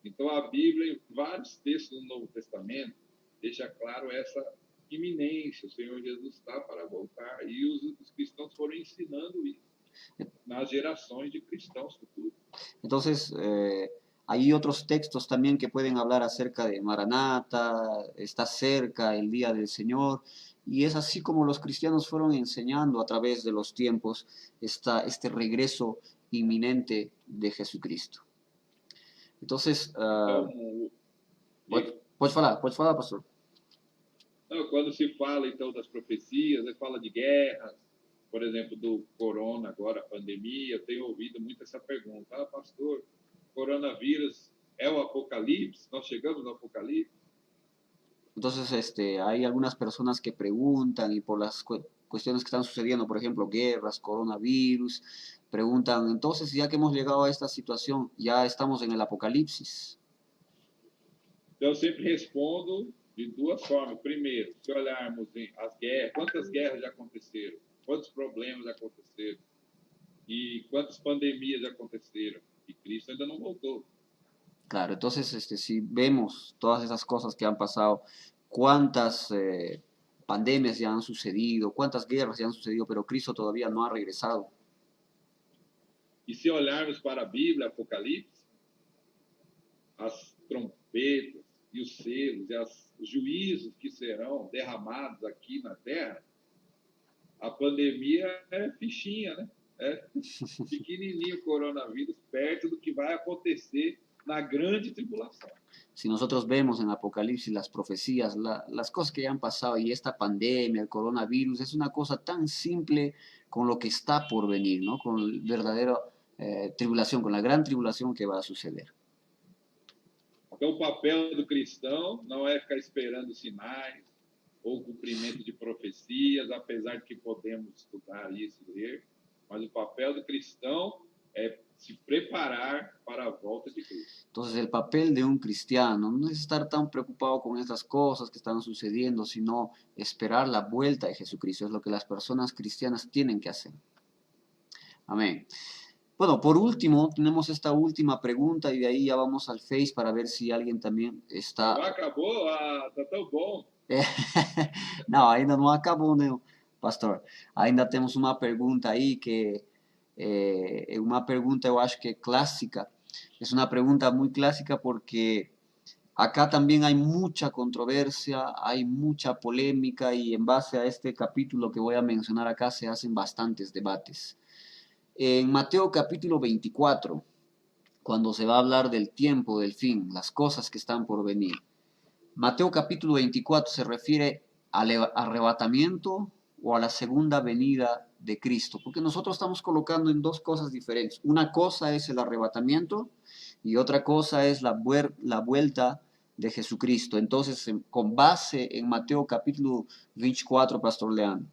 Speaker 2: Então a Bíblia, em vários textos do Novo Testamento, deixa claro essa iminência, o Senhor Jesus está para voltar. E os cristãos foram ensinando isso nas gerações de cristãos futuros.
Speaker 1: Entonces, hay otros textos también que pueden hablar acerca de Maranata, está cerca el día del Señor, y es así como los cristianos fueron enseñando a través de los tiempos este regreso inminente de Jesucristo. Entonces,
Speaker 2: Então,
Speaker 1: pode falar, pastor.
Speaker 2: Não, quando se fala, então, das profecias, fala de guerras, por exemplo, do corona agora, a pandemia, eu tenho ouvido muito essa pergunta. Ah, pastor, coronavírus é o apocalipse? Nós chegamos no apocalipse?
Speaker 1: Entonces, hay algunas personas que preguntan y por las cuestiones que están sucediendo, por ejemplo, guerras, coronavirus, preguntan, entonces, ya que hemos llegado a esta situación, ya estamos en el apocalipsis.
Speaker 2: Então, eu sempre respondo de duas formas. Primeiro, se olharmos as guerras, quantas guerras já aconteceram? Quantos problemas já aconteceram? E quantas pandemias já aconteceram? E Cristo ainda não voltou.
Speaker 1: Claro, entonces, si vemos todas esas cosas que han pasado, cuántas pandemias ya han sucedido, cuántas guerras ya han sucedido, pero Cristo todavía no ha regresado.
Speaker 2: E se olharmos para a Bíblia, Apocalipse, as trompetas e os selos e os juízos que serão derramados aqui na Terra, a pandemia é fichinha, né? É pequenininho o coronavírus, perto do que vai acontecer na grande tribulação.
Speaker 1: Si nosotros vemos en Apocalipsis las profecías, las cosas que ya han pasado y esta pandemia, el coronavirus, es una cosa tan simple con lo que está por venir, ¿no? Con la verdadera tribulación, con la gran tribulación que va a suceder.
Speaker 2: Então, o papel do cristão não é ficar esperando sinais ou cumprimento de profecias, apesar de que podemos estudar isso e ler, mas o papel do cristão é se preparar para a volta de Cristo.
Speaker 1: Entonces, el papel de un cristiano no es estar tan preocupado con estas cosas que están sucediendo, sino esperar la vuelta de Jesucristo. Es lo que las personas cristianas tienen que hacer. Amén. Bueno, por último, tenemos esta última pregunta y de ahí ya vamos al Face para ver si alguien también está...
Speaker 2: Acabou? Ah, tá tão bom.
Speaker 1: Não, ainda não acabou, né, pastor? Ainda temos uma pergunta aí que é uma pergunta, eu acho que clássica. É uma pergunta muito clássica porque acá también hay mucha controversia, hay mucha polémica y en base a este capítulo que voy a mencionar acá se hacen bastantes debates. En Mateo capítulo 24, cuando se va a hablar del tiempo, del fin, las cosas que están por venir, Mateo capítulo 24 se refiere al arrebatamiento o a la segunda venida de Cristo, porque nosotros estamos colocando en dos cosas diferentes. Una cosa es el arrebatamiento y otra cosa es la vuelta de Jesucristo. Entonces, con base en Mateo capítulo 24, pastor Leandro,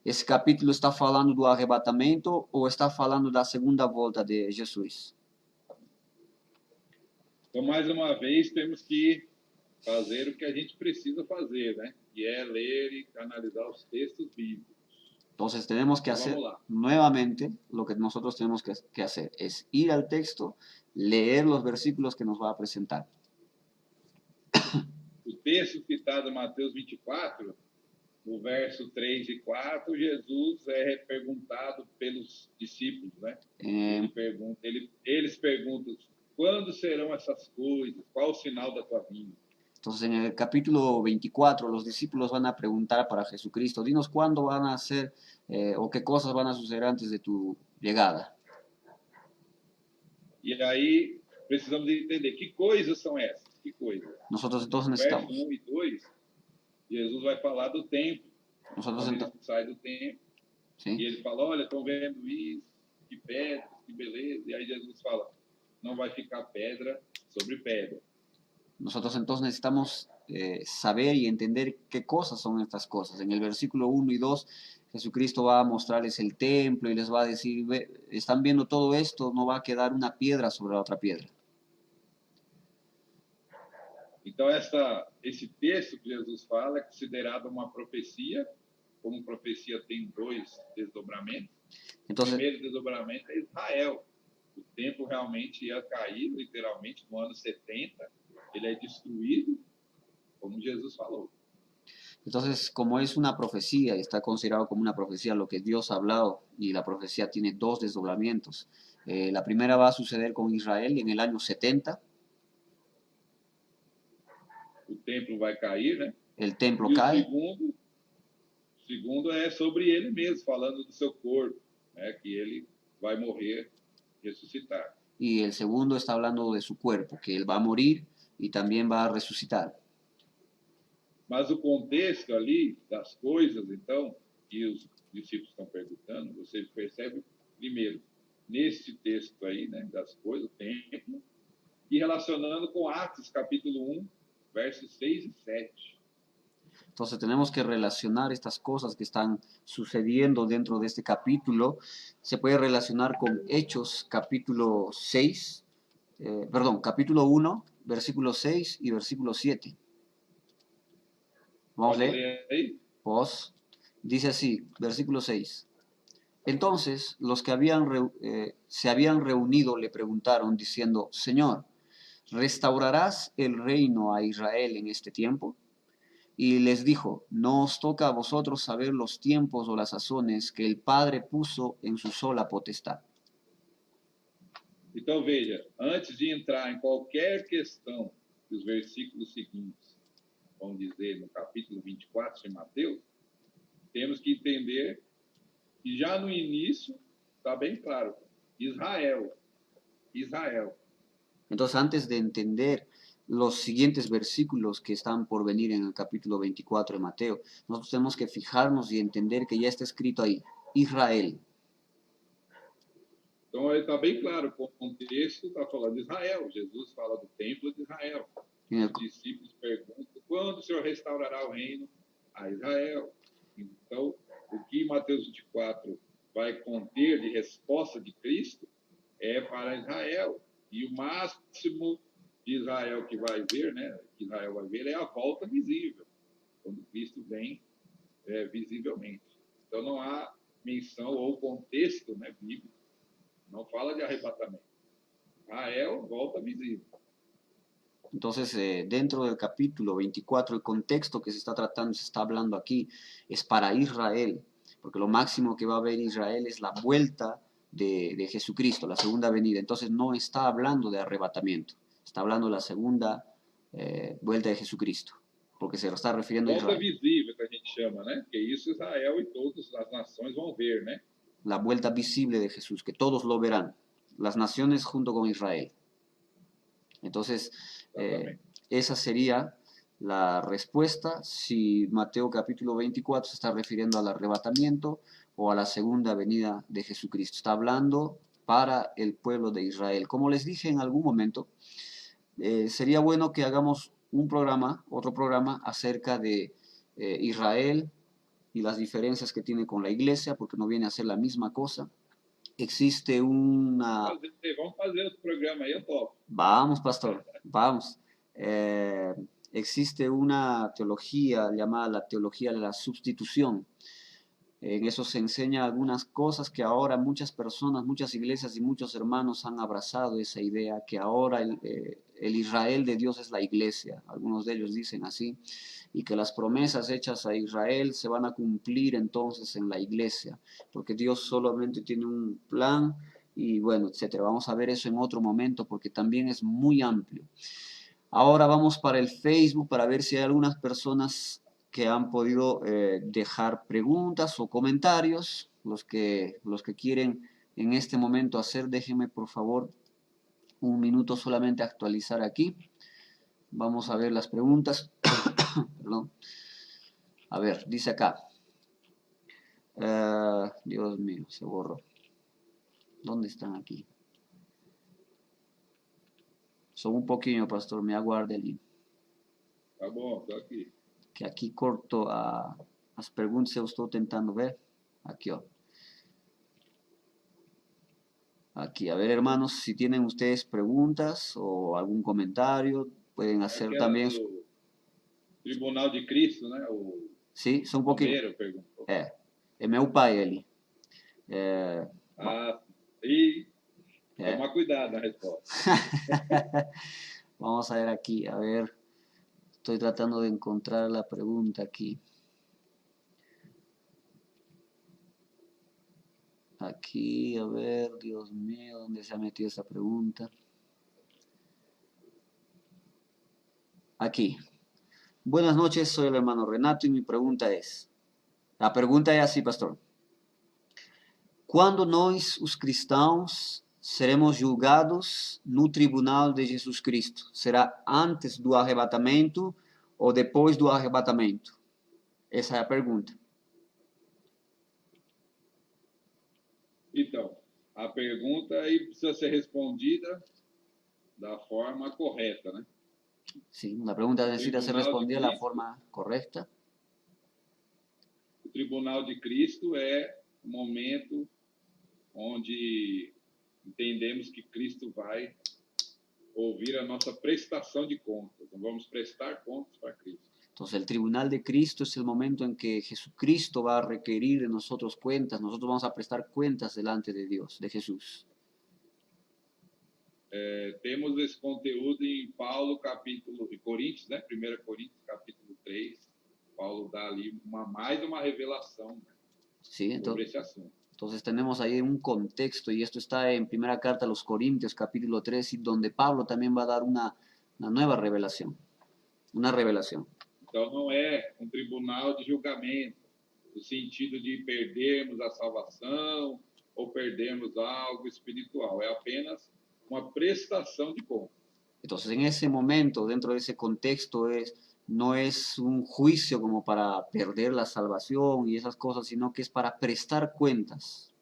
Speaker 1: esse capítulo está falando do arrebatamento ou está falando da segunda volta de Jesus?
Speaker 2: Então, mais uma vez, temos que fazer o que a gente precisa fazer, né? Que é ler e analisar os textos bíblicos.
Speaker 1: Entonces tenemos que hacer nuevamente lo que nosotros tenemos que hacer, es ir al texto, leer los versículos que nos va a presentar.
Speaker 2: O texto citado em Mateus 24, no verso 3 e 4, Jesus é perguntado pelos discípulos, né? Eles perguntam, quando serão essas coisas? Qual o sinal da tua vinda?
Speaker 1: Entonces, en el capítulo 24, los discípulos van a preguntar para Jesucristo, dinos cuándo van a hacer o qué cosas van a suceder antes de tu llegada.
Speaker 2: E aí, precisamos entender que coisas são essas, que coisas.
Speaker 1: Nosotros entonces
Speaker 2: necesitamos. Verso 1 e 2, Jesus vai falar do templo.
Speaker 1: Nosotros
Speaker 2: ele sai do templo.
Speaker 1: ¿Sí?
Speaker 2: E ele fala, olha, estão vendo isso, que pedra, que beleza. E aí Jesus fala, não vai ficar pedra sobre pedra.
Speaker 1: Nosotros entonces necesitamos saber y entender qué cosas son estas cosas. En el versículo 1 y 2, Jesucristo va a mostrarles el templo y les va a decir, están viendo todo esto, no va a quedar una piedra sobre la otra piedra.
Speaker 2: Então, esse texto que Jesus fala é considerado uma profecia, como profecia tem dois desdobramentos.
Speaker 1: Entonces,
Speaker 2: o primeiro desdobramento é Israel. O templo realmente ia cair, literalmente, no ano 70. Ele é destruído, como Jesus falou.
Speaker 1: Entonces, como es una profecía, está considerado como una profecía lo que Dios ha hablado, y la profecía tiene dos desdoblamientos. La primera va a suceder con Israel en el año 70.
Speaker 2: O templo vai cair, né?
Speaker 1: El templo
Speaker 2: E
Speaker 1: cae.
Speaker 2: O segundo é sobre ele mesmo, falando do seu corpo, né? Que ele vai morrer, ressuscitar.
Speaker 1: Y el segundo está hablando de su cuerpo, que él va a morir y también va a resucitar.
Speaker 2: Mas o contexto ali das coisas, então, que os discípulos estão perguntando, você percebe primeiro nesse texto aí, né, das coisas, o templo, e relacionando com Atos, capítulo 1, versos 6 e 7.
Speaker 1: Entonces tenemos que relacionar estas cosas que están sucediendo dentro de este capítulo. Se puede relacionar con Hechos capítulo 6, capítulo 1, versículo 6 y versículo 7. Vamos a leer. Pues, dice así, versículo 6. Entonces los que se habían reunido le preguntaron diciendo, Señor, ¿restaurarás el reino a Israel en este tiempo? Y les dijo, no os toca a vosotros saber los tiempos o las sazones que el Padre puso en su sola potestad.
Speaker 2: Então veja, antes de entrar em qualquer questão que os versículos seguintes vão dizer no capítulo 24 de Mateus, temos que entender que já no início está bem claro, Israel.
Speaker 1: Entonces, antes de entender los siguientes versículos que están por venir en el capítulo 24 de Mateo, nosotros tenemos que fijarnos y entender que ya está escrito ahí, Israel.
Speaker 2: Então, está bem claro, o contexto está falando de Israel. Jesus fala do templo de Israel. Os discípulos perguntam, quando o Senhor restaurará o reino a Israel? Então, o que Mateus 24 vai conter de resposta de Cristo é para Israel. E o máximo de Israel que vai ver, né, que Israel vai ver, é a volta visível, quando Cristo vem visivelmente. Então, não há menção ou contexto, né, bíblico, não fala de arrebatamento. Israel, volta visível.
Speaker 1: Entonces, dentro del capítulo 24, el contexto que se está tratando, se está hablando aquí, es para Israel, porque lo máximo que va a ver Israel es la vuelta de Jesucristo, la segunda venida. Entonces, no está hablando de arrebatamiento, está hablando de la segunda vuelta de Jesucristo, porque se está refiriendo a Israel.
Speaker 2: Volta visível, que a gente chama, né? Que isso Israel e todas as nações vão ver, né?
Speaker 1: La vuelta visible de Jesús, que todos lo verán, las naciones junto con Israel. Entonces, esa sería la respuesta si Mateo capítulo 24 se está refiriendo al arrebatamiento o a la segunda venida de Jesucristo. Está hablando para el pueblo de Israel. Como les dije en algún momento, sería bueno que hagamos otro programa acerca de Israel y las diferencias que tiene con la iglesia, porque no viene a ser la misma cosa. Existe una...
Speaker 2: Vamos fazer outro programa aí, eu topo.
Speaker 1: Vamos, pastor, vamos. Existe una teología llamada la teología de la sustitución. En eso se enseña algunas cosas que ahora muchas personas, muchas iglesias y muchos hermanos han abrazado esa idea, que ahora el Israel de Dios es la iglesia. Algunos de ellos dicen así, y que las promesas hechas a Israel se van a cumplir entonces en la iglesia, porque Dios solamente tiene un plan y bueno, etcétera. Vamos a ver eso en otro momento porque también es muy amplio. Ahora vamos para el Facebook para ver si hay algunas personas que han podido dejar preguntas o comentarios. Los que quieren en este momento hacer, déjenme por favor un minuto solamente actualizar aquí. Vamos a ver las preguntas. Perdón. A ver, dice acá. Dios mío, se borró. ¿Dónde están aquí? Só um pouquinho, pastor, me aguarde ali.
Speaker 2: Tá bom, tô aqui.
Speaker 1: Que aqui corto as perguntas, eu estou tentando ver. Aquí, ó. Aquí, a ver, hermanos, si tienen ustedes preguntas o algún comentario, pueden hacer
Speaker 2: Aquela
Speaker 1: también.
Speaker 2: do Tribunal de Cristo, né? O
Speaker 1: Sim, só um pouquinho.
Speaker 2: Romero perguntou.
Speaker 1: É meu pai ele. É,
Speaker 2: Ah, e
Speaker 1: é.
Speaker 2: tomar cuidado na resposta.
Speaker 1: Vamos a ver aquí, a ver. Estoy tratando de encontrar la pregunta aquí. Aquí, a ver, Dios mío, ¿dónde se ha metido esa pregunta? Aquí. Buenas noches, soy el hermano Renato y mi pregunta es, la pregunta es así, pastor. Quando nós, os cristãos, seremos julgados no tribunal de Jesus Cristo? Será antes do arrebatamento ou depois do arrebatamento? Essa é a pergunta.
Speaker 2: Então, a pergunta aí precisa ser respondida da forma correta, né?
Speaker 1: Sim, a pergunta necessita ser
Speaker 2: Tribunal de
Speaker 1: respondida da
Speaker 2: Cristo.
Speaker 1: forma correta.
Speaker 2: O Tribunal de Cristo é o momento onde entendemos que Cristo vai ouvir a nossa prestação de contas. Nós vamos prestar contas para Cristo.
Speaker 1: Entonces, el tribunal de Cristo es el momento en que Jesucristo va a requerir de nosotros cuentas, nosotros vamos a prestar cuentas delante de Dios, de Jesús.
Speaker 2: Temos esse conteúdo em Paulo, capítulo de Coríntios, né? 1 Coríntios, capítulo 3. Paulo dá ali mais uma revelação, né?
Speaker 1: Sí,
Speaker 2: sobre esse assunto.
Speaker 1: Entonces tenemos ahí un contexto y esto está en primera carta a los Corintios, capítulo 3, y donde Pablo también va a dar una nueva revelación, una revelación.
Speaker 2: Então não é um tribunal de julgamento, no sentido de perdermos a salvação ou perdermos algo espiritual. É apenas uma prestação de contas.
Speaker 1: Entonces, en ese momento, dentro de ese contexto, no es un juicio como para perder la salvación y esas cosas, sino que es para prestar cuentas.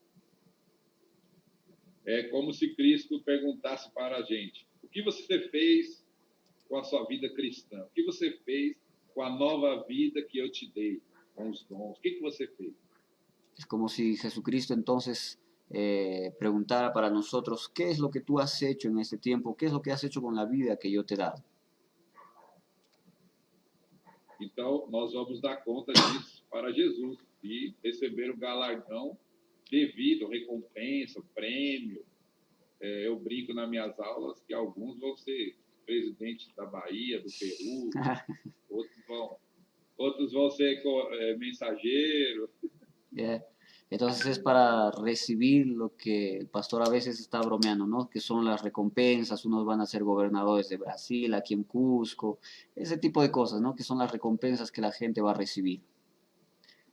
Speaker 2: É como se Cristo perguntasse para a gente: o que você fez com a sua vida cristã? O que você fez com a nova vida que eu te dei, com os dons? O que você fez?
Speaker 1: Es como si Jesucristo entonces preguntara para nosotros, ¿qué es lo que tú has hecho en este tiempo? ¿Qué es lo que has hecho con la vida que yo te he dado?
Speaker 2: Então, nós vamos dar conta disso para Jesus e receber o galardão devido, recompensa, prêmio. Eu brinco nas minhas aulas que alguns vão ser presidentes da Bahia, do Peru, outros vão ser mensageros.
Speaker 1: Entonces es para recibir lo que el pastor a veces está bromeando, ¿no? Que son las recompensas, unos van a ser gobernadores de Brasil, aquí en Cusco, ese tipo de cosas, ¿no? Que son las recompensas que la gente va a recibir.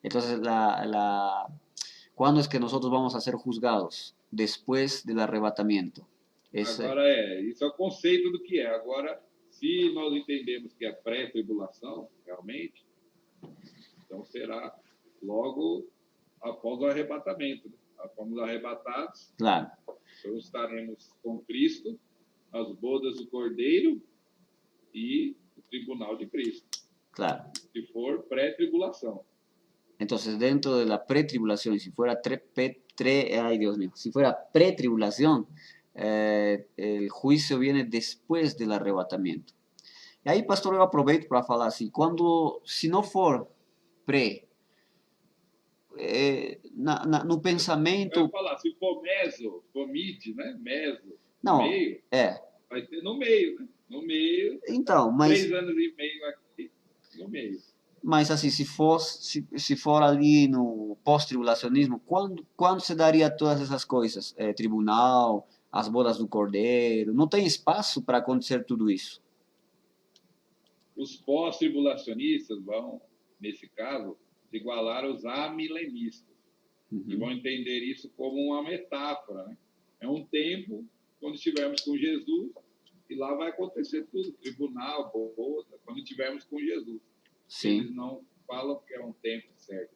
Speaker 1: Entonces, ¿cuándo es que nosotros vamos a ser juzgados? Después del arrebatamiento.
Speaker 2: Agora isso é o conceito do que é. Agora, se nós entendemos que é pré-tribulação, realmente, então será logo após o arrebatamento. Né? Fomos arrebatados,
Speaker 1: claro.
Speaker 2: Então estaremos com Cristo, as bodas do Cordeiro e o tribunal de Cristo.
Speaker 1: Claro.
Speaker 2: Se for pré-tribulação.
Speaker 1: Entonces, dentro de la pretribulación, si fuera ay Dios mío, si fuera pretribulación, el juicio viene después del arrebatamiento. E aí, pastor, eu aproveito para falar assim, se não for pré, no pensamento...
Speaker 2: Eu ia falar, se for meso, for mid, né? Meso,
Speaker 1: não,
Speaker 2: meio, vai ser no meio, né? No meio,
Speaker 1: então, mas...
Speaker 2: 3 anos e meio aqui, no meio.
Speaker 1: Mas assim, se for ali no pós-tribulacionismo, quando se daria todas essas coisas? Tribunal, as bodas do Cordeiro, não tem espaço para acontecer tudo isso?
Speaker 2: Os pós-tribulacionistas vão, nesse caso, se igualar aos amilenistas. E vão entender isso como uma metáfora. Né? É um tempo, quando estivermos com Jesus, e lá vai acontecer tudo, tribunal, boda, quando estivermos com Jesus.
Speaker 1: Sim.
Speaker 2: Eles não falam que é um tempo certo.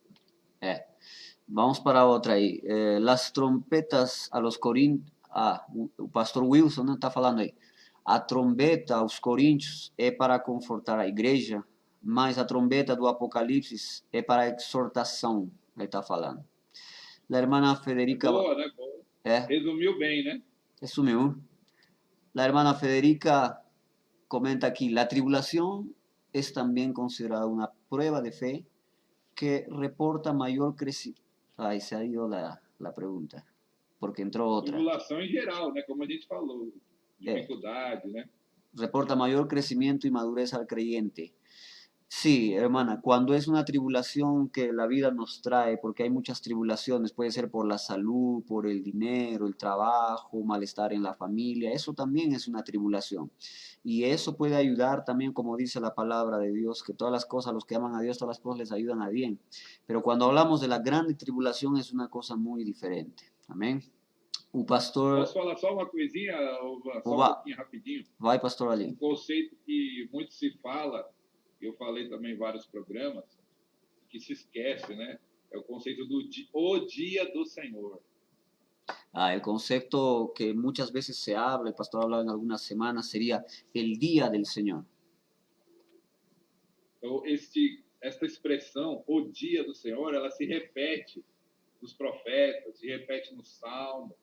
Speaker 1: Vamos para outra aí. Las trompetas a los Coríntios... o pastor Wilson está falando aí. A trombeta aos Coríntios é para confortar a igreja, mas a trombeta do Apocalipse é para a exortação, ele está falando. La hermana
Speaker 2: É
Speaker 1: Federica,
Speaker 2: boa, né? Boa.
Speaker 1: eh,
Speaker 2: Resumiu bem, né?
Speaker 1: resumió. La hermana Federica comenta aquí, la tribulación es también considerada una prueba de fe que reporta mayor crecimiento. Ahí se ha ido la pregunta, porque entró otra.
Speaker 2: Tribulação em geral, né? Como a gente falou,
Speaker 1: Eh,
Speaker 2: dificuldade, né?
Speaker 1: reporta mayor crecimiento y madurez al creyente. Sí, hermana, cuando es una tribulación que la vida nos trae, porque hay muchas tribulaciones, puede ser por la salud, por el dinero, el trabajo, malestar en la familia, eso también es una tribulación. Y eso puede ayudar también, como dice la palabra de Dios, que todas las cosas, los que aman a Dios, todas las cosas les ayudan a bien. Pero cuando hablamos de la grande tribulación es una cosa muy diferente. Amén. O pastor,
Speaker 2: Posso falar só uma coisinha, só um
Speaker 1: vai,
Speaker 2: pouquinho rapidinho?
Speaker 1: vai pastor
Speaker 2: Um
Speaker 1: Ali.
Speaker 2: conceito que muito se fala, eu falei também em vários programas, que se esquece, né? É o conceito do o dia do Senhor.
Speaker 1: El concepto que muchas veces se habla, el pastor ha hablado en algunas semanas, sería el día del Señor.
Speaker 2: Então, esta expressão, o dia do Senhor, ela se repete nos profetas, se repete no Salmo,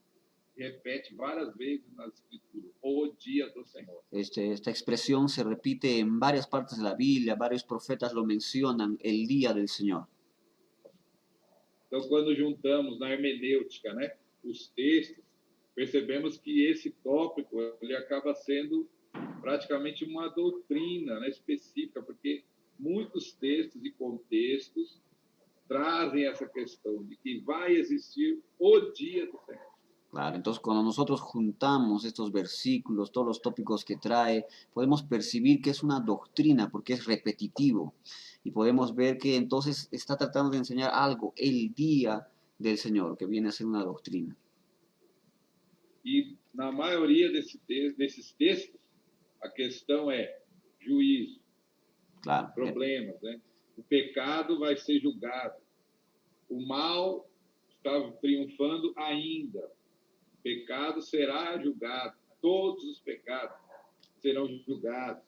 Speaker 2: se repete várias vezes nas Escrituras. O dia do Senhor.
Speaker 1: Esta expresión se repite en varias partes de la Biblia, varios profetas lo mencionan, el día del Señor.
Speaker 2: Então, quando juntamos na hermenêutica, né, os textos, percebemos que esse tópico ele acaba sendo praticamente uma doutrina, né, específica, porque muitos textos e contextos trazem essa questão de que vai existir o dia do Senhor.
Speaker 1: Claro, entonces cuando nosotros juntamos estos versículos, todos los tópicos que trae, podemos percibir que es una doctrina porque es repetitivo y podemos ver que entonces está tratando de enseñar algo, el día del Señor, que viene a ser una doctrina.
Speaker 2: E na maioria desses textos, a questão é juízo,
Speaker 1: Claro,
Speaker 2: problemas, né? O pecado vai ser julgado. O mal está triunfando ainda. O pecado será julgado. Todos os pecados serão julgados.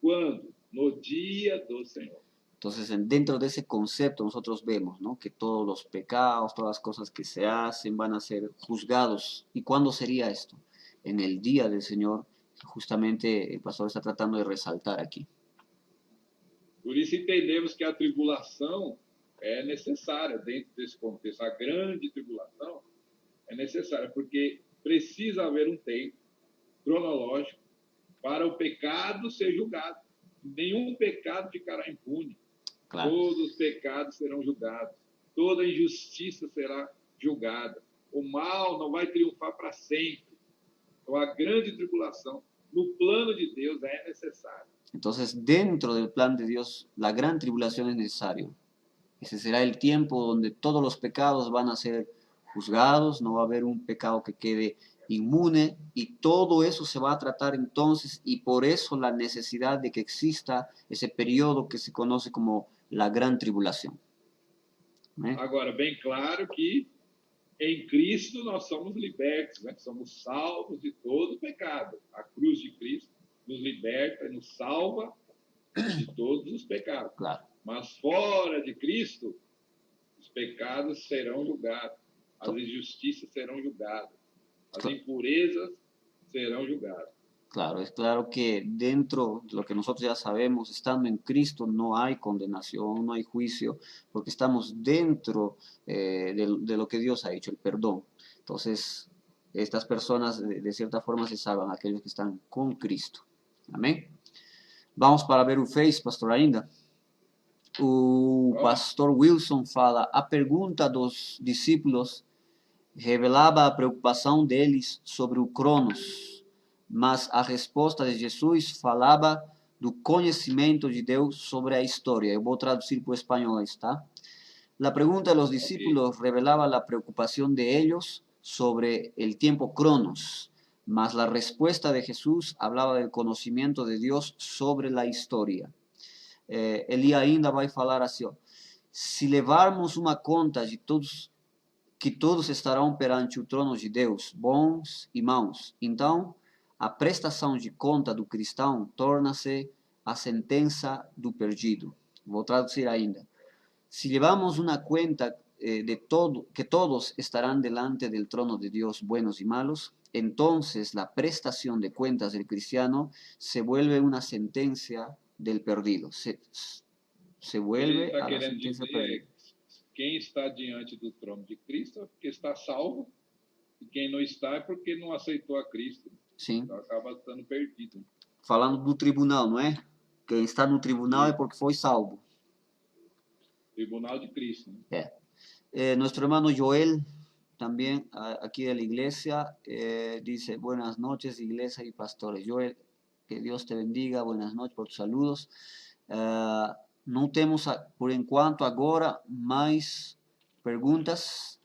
Speaker 2: Quando? No dia do Senhor.
Speaker 1: Entonces, dentro de ese concepto nosotros vemos, ¿no?, que todos los pecados, todas las cosas que se hacen van a ser juzgados. ¿Y cuándo sería esto? En el día del Señor, que justamente el pastor está tratando de resaltar aquí.
Speaker 2: Por isso entendemos que a tribulação é necessária dentro desse contexto. A grande tribulação é necessária, porque precisa haver um tempo cronológico para o pecado ser julgado. Nenhum pecado ficará impune. Claro. Todos os pecados serão julgados. Toda injustiça será julgada. O mal não vai triunfar para sempre. Então, a grande tribulação, no plano de Deus, é necessária.
Speaker 1: Entonces, dentro del plan de Dios, la gran tribulación es necesario. Ese será el tiempo donde todos los pecados van a ser juzgados, no va a haber un pecado que quede inmune y todo eso se va a tratar entonces y por eso la necesidad de que exista ese periodo que se conoce como la gran tribulación.
Speaker 2: Agora, bem claro que em Cristo nós somos libertos, né? Somos salvos de todo pecado. A cruz de Cristo nos liberta e nos salva de todos os pecados.
Speaker 1: Claro.
Speaker 2: Mas fora de Cristo, os pecados serão julgados, as injustiças serão julgadas, as impurezas serão julgadas.
Speaker 1: Claro, es claro que dentro de lo que nosotros ya sabemos, estando en Cristo no hay condenación, no hay juicio, porque estamos dentro de lo que Dios ha hecho, el perdón. Entonces, estas personas de cierta forma se salvan, aquellos que están con Cristo. Amém? Vamos para ver o Face, pastor, ainda. O pastor Wilson fala, a pergunta dos discípulos revelava a preocupação deles sobre o Cronos, mas a resposta de Jesus falava do conhecimento de Deus sobre a história. Eu vou traduzir para o espanhol, tá? La pregunta de los discípulos revelaba la preocupación de ellos sobre el tiempo Cronos, mas la respuesta de Jesús hablaba del conocimiento de Dios sobre la historia. Ele ainda vai falar assim, ó, se levarmos uma conta de todos, que todos estarão perante o trono de Deus, bons e maus, então a prestação de conta do cristão torna-se a sentença do perdido. Vou traduzir ainda. Si llevamos una cuenta que todos estarán delante del trono de Dios, buenos y malos, entonces la prestación de cuentas del cristiano se vuelve una sentencia del perdido. Se
Speaker 2: O que ele
Speaker 1: vuelve
Speaker 2: está
Speaker 1: a la
Speaker 2: querendo
Speaker 1: sentencia
Speaker 2: dizer
Speaker 1: del
Speaker 2: é
Speaker 1: perdido.
Speaker 2: que quem está diante do trono de Cristo é porque está salvo, e quem não está é porque não aceitou a Cristo.
Speaker 1: Sim.
Speaker 2: Então acaba estando perdido.
Speaker 1: Falando do tribunal, não é? Quem está no tribunal é porque foi salvo.
Speaker 2: Tribunal de Cristo. Né?
Speaker 1: Nuestro hermano Joel, también aquí de la iglesia, dice, buenas noches, iglesia y pastores. Joel, que Dios te bendiga, buenas noches por tus saludos. Não temos, por enquanto, agora, mais perguntas.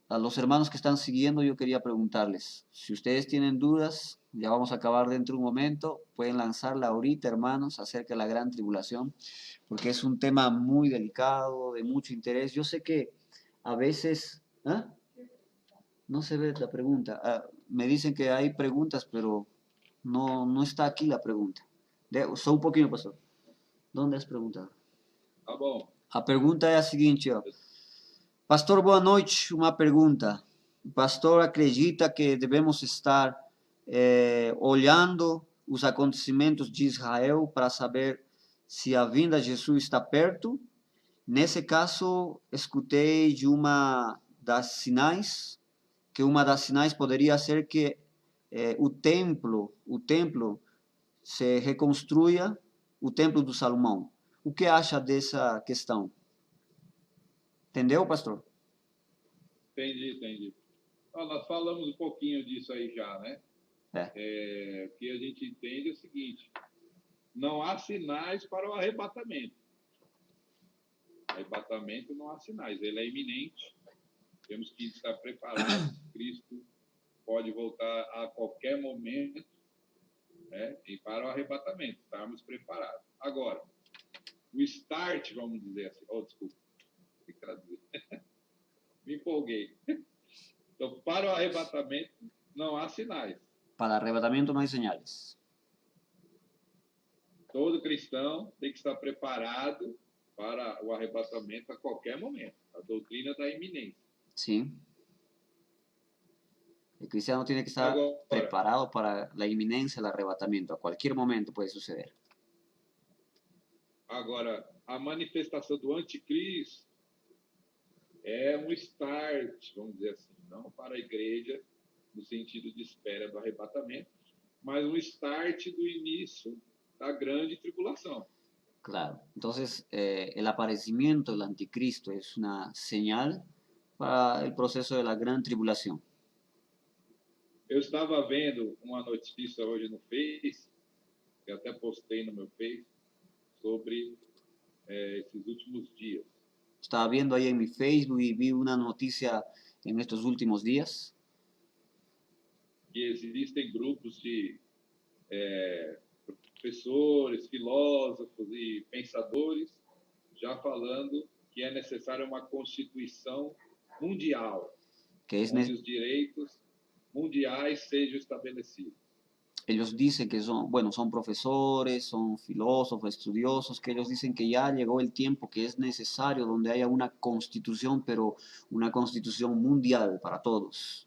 Speaker 1: A los hermanos que están siguiendo, yo quería preguntarles, si ustedes tienen dudas, ya vamos a acabar dentro de un momento, pueden lanzarla ahorita, hermanos, acerca de la gran tribulación, porque es un tema muy delicado, de mucho interés. Yo sé que a veces... ¿ah? No se ve la pregunta. Me dicen que hay preguntas, pero no está aquí la pregunta. Só um pouquinho, pastor. Onde as perguntas?
Speaker 2: Tá bom.
Speaker 1: A pergunta é a seguinte, ó. Pastor, boa noite. Uma pergunta. O pastor acredita que devemos estar olhando os acontecimentos de Israel para saber se a vinda de Jesus está perto? Nesse caso, escutei de uma das sinais, que uma das sinais poderia ser que o templo se reconstruya, o templo do Salomão. O que acha dessa questão? Entendeu, pastor?
Speaker 2: Entendi. Nós falamos um pouquinho disso aí já, né? O que a gente entende é o seguinte: não há sinais para o arrebatamento. Arrebatamento não há sinais, ele é iminente. Temos que estar preparados. Cristo pode voltar a qualquer momento, né? E para o arrebatamento, estarmos preparados. Agora, o start, vamos dizer assim, desculpa, tem que traduzir. Me empolguei. Então, para o arrebatamento, não há sinais.
Speaker 1: Para arrebatamento não há sinais.
Speaker 2: Todo cristão tem que estar preparado para o arrebatamento a qualquer momento. A doutrina da iminência.
Speaker 1: Sim. O cristiano tem que estar preparado para a iminência do arrebatamento. A qualquer momento pode suceder.
Speaker 2: Agora, a manifestação do anticristo é um start, vamos dizer assim, não para a igreja no sentido de espera do arrebatamento, mas um start do início da grande tribulação.
Speaker 1: Claro. Entonces, el aparecimiento del anticristo es una señal para el proceso de la gran tribulación.
Speaker 2: Eu estava vendo uma notícia hoje no Face, que até postei no meu Face, sobre esses últimos dias.
Speaker 1: Estaba viendo ahí en mi Facebook y vi una noticia en estos últimos días.
Speaker 2: Que existem grupos de professores, filósofos e pensadores já falando que é necessária uma constituição mundial, onde os direitos mundiais sejam estabelecidos.
Speaker 1: Ellos dicen que son profesores, son filósofos, estudiosos, que ellos dicen que ya llegó el tiempo que es necesario donde haya una constitución, pero una constitución mundial para todos.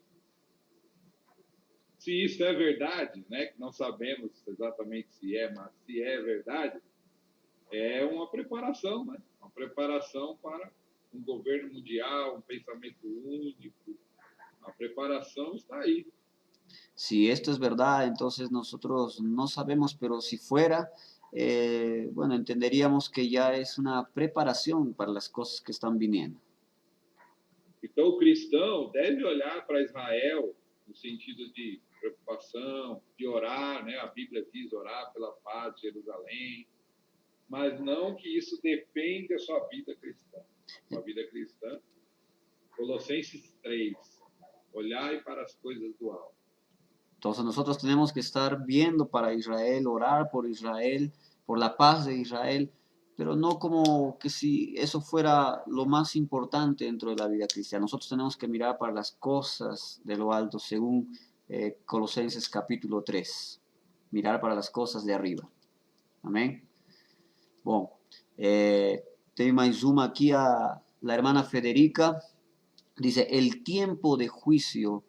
Speaker 2: Se isso é verdade, né, que não sabemos exatamente se é, mas se é verdade, é uma preparação, né? Uma preparação para um governo mundial, um pensamento único. A preparação está aí.
Speaker 1: Si esto es verdad, entonces nosotros no sabemos, pero si fuera, bueno, entenderíamos que ya es una preparación para las cosas que están viniendo.
Speaker 2: Então o cristão deve olhar para Israel no sentido de preocupação, de orar, né? A Bíblia diz orar pela paz de Jerusalém, mas não que isso depende da sua vida cristã. Sua vida cristã, Colossenses 3, olhai para as coisas do alto.
Speaker 1: Entonces nosotros tenemos que estar viendo para Israel, orar por Israel, por la paz de Israel, pero no como que si eso fuera lo más importante dentro de la vida cristiana. Nosotros tenemos que mirar para las cosas de lo alto, según Colosenses capítulo 3. Mirar para las cosas de arriba. Amém? Bom, tem mais uma aqui, a la hermana Federica dice, el tiempo de juicio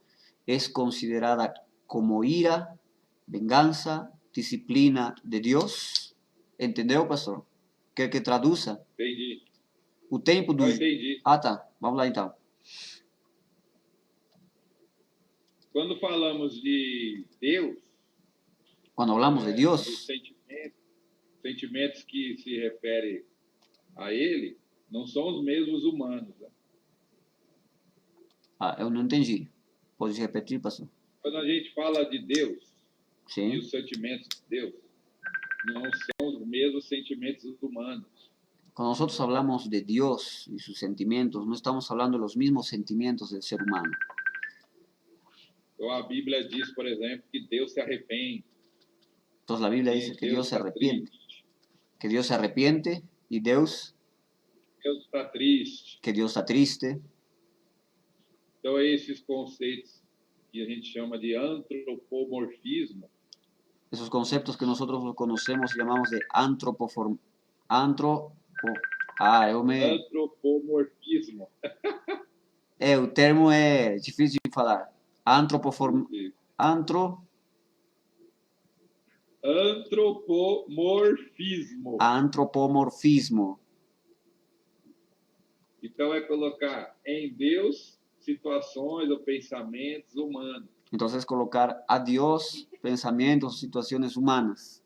Speaker 1: es considerada como ira, venganza, disciplina de Deus. Entendeu, pastor? Quer que traduza?
Speaker 2: Entendi.
Speaker 1: O tempo do...
Speaker 2: Eu entendi.
Speaker 1: Ah, tá. Vamos lá, então.
Speaker 2: Quando falamos de Deus,
Speaker 1: Quando hablamos de
Speaker 2: dos
Speaker 1: Deus,
Speaker 2: sentimentos que se referem a Ele, não são os mesmos humanos. Né?
Speaker 1: eu não entendi. Pode repetir, pastor?
Speaker 2: Quando a gente fala de Deus e
Speaker 1: Sim.
Speaker 2: os sentimentos de Deus, não são os mesmos sentimentos humanos.
Speaker 1: Cuando nosotros hablamos de Dios y sus sentimientos, no estamos hablando de los mismos sentimientos del ser humano.
Speaker 2: Então a Bíblia diz, por exemplo, que Deus se arrepende.
Speaker 1: Entonces la Biblia dice que Dios se arrepiente. Que Dios se arrepiente y Deus
Speaker 2: está triste.
Speaker 1: Que Dios está triste.
Speaker 2: Então esses conceitos que a gente chama de antropomorfismo.
Speaker 1: Esos conceptos que nosotros conocemos y llamamos de antropomorfismo. O termo é difícil de falar. Antropomorfismo.
Speaker 2: Então é colocar em Deus situações ou pensamentos humanos.
Speaker 1: Então é colocar a Deus pensamentos, situações humanas.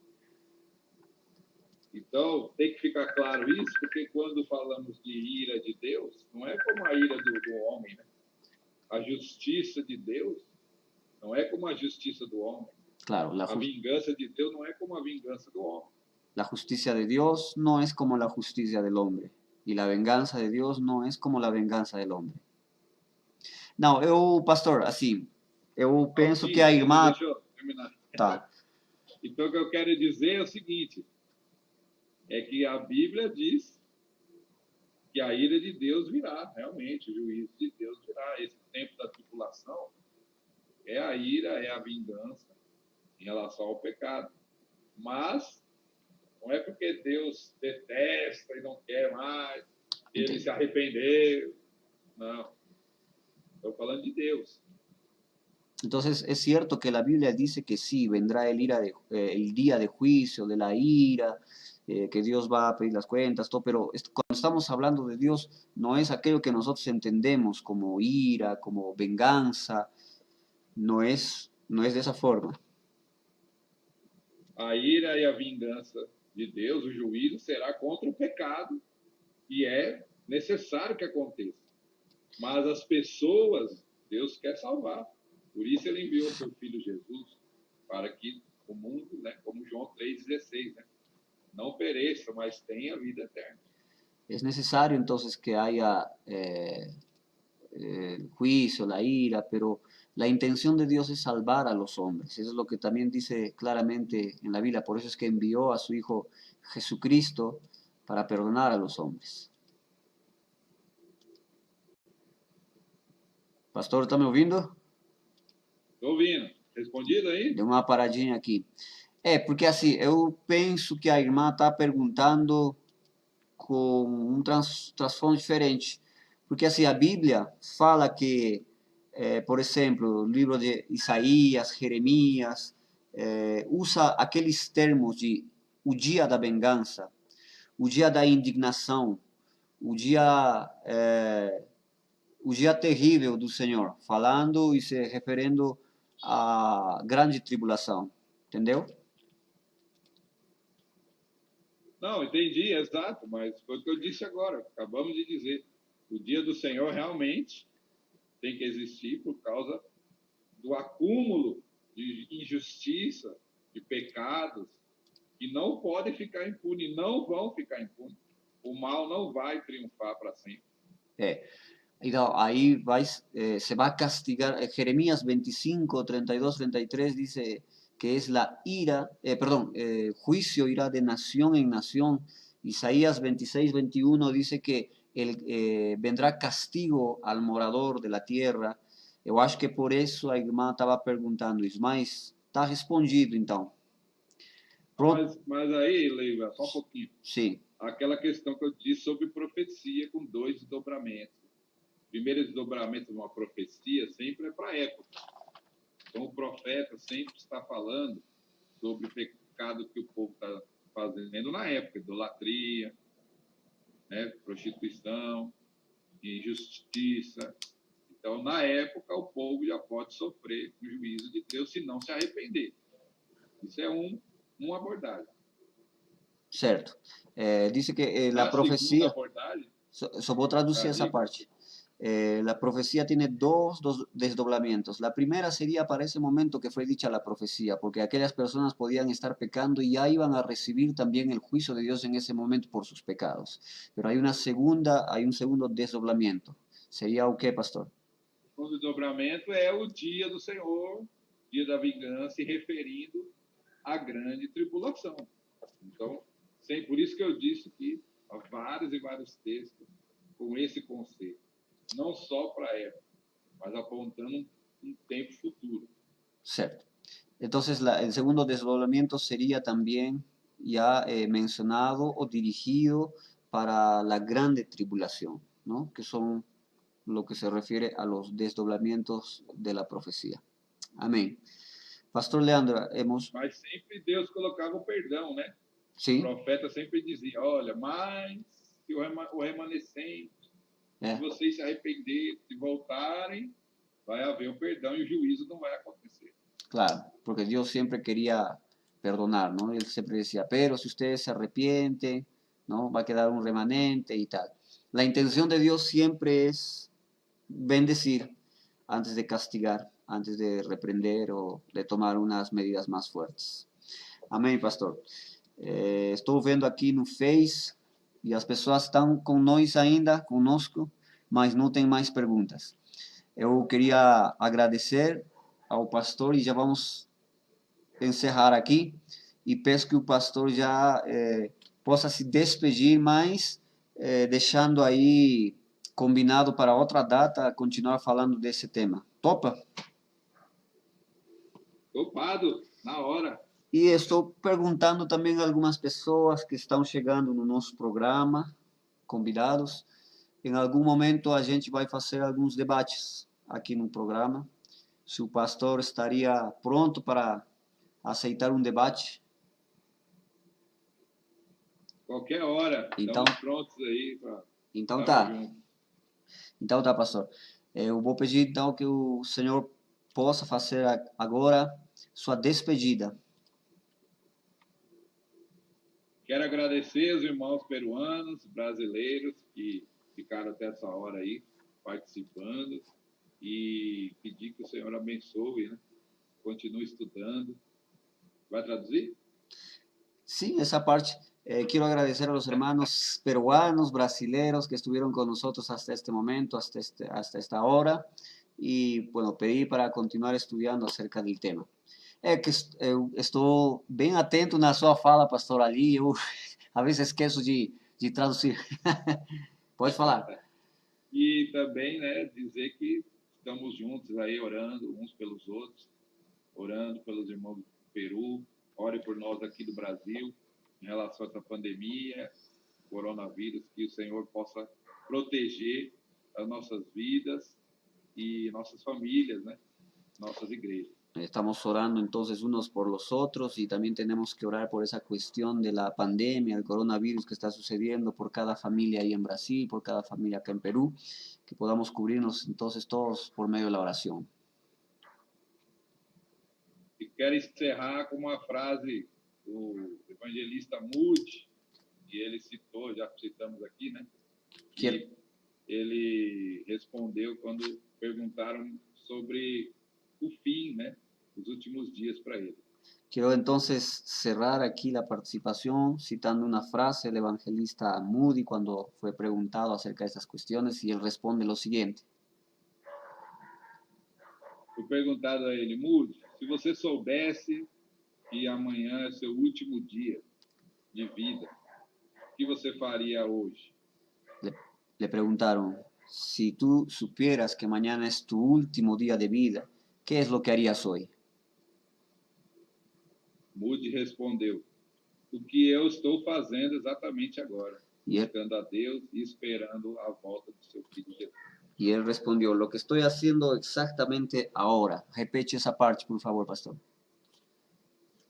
Speaker 2: Então tem que ficar claro isso, porque quando falamos de ira de Deus, não é como a ira do homem, né? A justiça de Deus não é como a justiça do homem.
Speaker 1: Claro,
Speaker 2: a vingança de Deus não é como a vingança do homem.
Speaker 1: La justicia de Dios no es como la justicia del hombre. Y la venganza de Dios no es como la venganza del hombre. Não, pastor, assim, eu penso que a irmã...
Speaker 2: Deixa eu terminar.
Speaker 1: Tá.
Speaker 2: Então, o que eu quero dizer é o seguinte, é que a Bíblia diz que a ira de Deus virá, realmente, o juízo de Deus virá. Esse tempo da tribulação é a ira, é a vingança em relação ao pecado. Mas não é porque Deus detesta e não quer mais, ele se arrependeu. Não. Estoy hablando de Dios.
Speaker 1: Entonces es cierto que la Biblia dice que sí, vendrá el día de juicio, de la ira, que Dios va a pedir las cuentas, todo, pero cuando estamos hablando de Dios no es aquello que nosotros entendemos como ira, como venganza, no es de esa forma.
Speaker 2: A ira e a vingança de Deus, o juízo, será contra o pecado e é necessário que aconteça. Mas as pessoas, Deus quer salvar. Por isso ele enviou seu Filho Jesus, para que o mundo, né, como João 3,16, né, não pereça, mas tenha vida eterna.
Speaker 1: Es necesario entonces que haya juicio, la ira, pero la intención de Dios es salvar a los hombres. Eso es lo que también dice claramente en la Biblia. Por eso es que envió a su Hijo Jesucristo para perdonar a los hombres. Pastor, está me ouvindo?
Speaker 2: Estou ouvindo. Respondido aí?
Speaker 1: Deu uma paradinha aqui. Porque assim, eu penso que a irmã está perguntando com um transtorno diferente. Porque assim, a Bíblia fala que, por exemplo, o livro de Isaías, Jeremias, usa aqueles termos de o dia da vingança, o dia da indignação, o dia terrível do Senhor, falando e se referindo à grande tribulação, entendeu?
Speaker 2: Não, entendi, exato, mas foi o que eu disse agora, acabamos de dizer. O dia do Senhor realmente tem que existir por causa do acúmulo de injustiça, de pecados, que não podem ficar impunes, não vão ficar impunes. O mal não vai triunfar para sempre.
Speaker 1: Então, aí se vai castigar. Jeremías 25, 32, 33 dice que es la ira, juicio irá de nación en nación. Isaías 26, 21 dice que vendrá castigo al morador de la tierra. Eu acho que por isso a irmã estava perguntando isso, mas está respondido então.
Speaker 2: Pronto. Mas aí, Leiva, só um pouquinho.
Speaker 1: Sim.
Speaker 2: aquela questão que eu disse sobre profecia com 2 desdobramentos. O primeiro desdobramento de uma profecia sempre é para a época. Então, o profeta sempre está falando sobre o pecado que o povo está fazendo na época, idolatria, né, prostituição, injustiça. Então, na época, o povo já pode sofrer o juízo de Deus se não se arrepender. Isso é uma abordagem.
Speaker 1: Certo. Dice que la
Speaker 2: A segunda
Speaker 1: profecía,
Speaker 2: abordagem,
Speaker 1: só vou traduzir essa parte. La profecía tiene dos desdoblamientos. La primera sería para ese momento que fue dicha la profecía, porque aquellas personas podían estar pecando y ya iban a recibir también el juicio de Dios en ese momento por sus pecados. Pero hay un segundo desdoblamiento. ¿Sería o qué, pastor?
Speaker 2: o desdobramento é o dia do Senhor, dia da vingança, se referindo à grande tribulação. Então, por isso que eu disse que há vários e vários textos com esse conceito. Não só para a época, mas apontando um tempo futuro.
Speaker 1: Cierto. Entonces, el segundo desdoblamiento sería también ya mencionado o dirigido para la grande tribulación, ¿no? Que son lo que se refiere a los desdoblamientos de la profecía. Amén. Pastor Leandro, hemos...
Speaker 2: Mas sempre Deus colocava o perdão, né?
Speaker 1: Sí.
Speaker 2: O profeta sempre dizia, olha, mas se o remanescente, se vocês se arrependerem, se voltarem, vai haver o perdão e o juízo não vai acontecer.
Speaker 1: Claro, porque Dios siempre quería perdonar, ¿no? Él siempre decía, pero si ustedes se arrepienten, ¿no? Va a quedar un remanente y tal. La intención de Dios siempre es bendecir antes de castigar, antes de reprender o de tomar unas medidas más fuertes. Amém, pastor. Estou vendo aqui no Face e as pessoas estão com nós ainda, conosco, mas não tem mais perguntas. Eu queria agradecer ao pastor e já vamos encerrar aqui. E peço que o pastor já possa se despedir, mas deixando aí combinado para outra data continuar falando desse tema. Topa?
Speaker 2: Topado, na hora.
Speaker 1: E estou perguntando também a algumas pessoas que estão chegando no nosso programa, convidados. Em algum momento a gente vai fazer alguns debates aqui no programa. Se o pastor estaria pronto para aceitar um debate.
Speaker 2: Qualquer hora,
Speaker 1: então,
Speaker 2: estamos prontos aí para
Speaker 1: então tá. Então tá, pastor. Eu vou pedir então que o senhor possa fazer agora sua despedida.
Speaker 2: Quero agradecer aos irmãos peruanos, brasileiros que ficaram até essa hora aí participando e pedir que o Senhor abençoe, né? Continue estudando. Vai traduzir?
Speaker 1: Sí, esa parte. Quiero agradecer a los hermanos peruanos, brasileros que estuvieron con nosotros hasta este momento, hasta esta hora, y bueno, pedir para continuar estudiando acerca del tema. Que eu estou bem atento na sua fala, pastor, ali, eu a vezes esqueço de traduzir. Pode falar.
Speaker 2: E também, né, dizer que estamos juntos aí orando uns pelos outros, orando pelos irmãos do Peru, ore por nós aqui do Brasil, em relação a essa pandemia, coronavírus, que o Senhor possa proteger as nossas vidas e nossas famílias, né, nossas igrejas.
Speaker 1: Estamos orando entonces unos por los otros y también tenemos que orar por esa cuestión de la pandemia, el coronavirus que está sucediendo por cada familia ahí en Brasil, por cada familia acá en Perú, que podamos cubrirnos entonces todos por medio de la oración.
Speaker 2: E quero encerrar com uma frase do evangelista Moody, que ele citou, já citamos aqui, né? Que ele respondeu quando perguntaram sobre o fim, né? Os últimos dias para ele.
Speaker 1: Quiero entonces cerrar aquí la participación citando una frase del evangelista Moody cuando fue preguntado acerca de estas cuestiones y él responde lo siguiente.
Speaker 2: Foi perguntado a ele, Moody, se você soubesse que amanhã é seu último dia de vida, o que você faria hoje?
Speaker 1: Le preguntaron, si tú supieras que mañana es tu último día de vida, ¿qué es lo que harías hoy?
Speaker 2: Moody respondeu, o que eu estou fazendo exatamente agora,
Speaker 1: Y él,
Speaker 2: buscando a Deus e esperando a volta do seu Filho Jesus.
Speaker 1: y él respondió, lo que estoy haciendo exactamente ahora. Repite esa parte, por favor, pastor.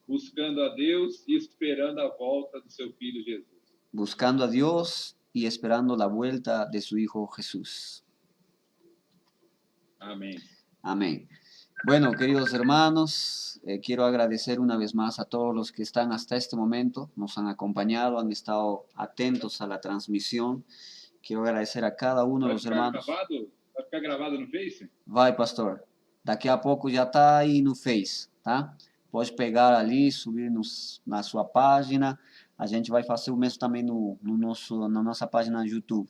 Speaker 2: Buscando a Deus e esperando a volta do seu Filho Jesus.
Speaker 1: Buscando a Dios y esperando la vuelta de su Hijo Jesús.
Speaker 2: Amém.
Speaker 1: Amén. Bueno, queridos hermanos, quiero agradecer una vez más a todos los que están hasta este momento, nos han acompañado, han estado atentos a la transmisión. Quiero agradecer a cada uno de
Speaker 2: Vai
Speaker 1: los
Speaker 2: ficar
Speaker 1: hermanos.
Speaker 2: gravado? Vai ficar gravado no Face?
Speaker 1: Vai, pastor. Daqui a pouco já está aí no Face, tá? Pode pegar ali, subir na sua página. A gente vai fazer o mesmo também na nossa página no YouTube.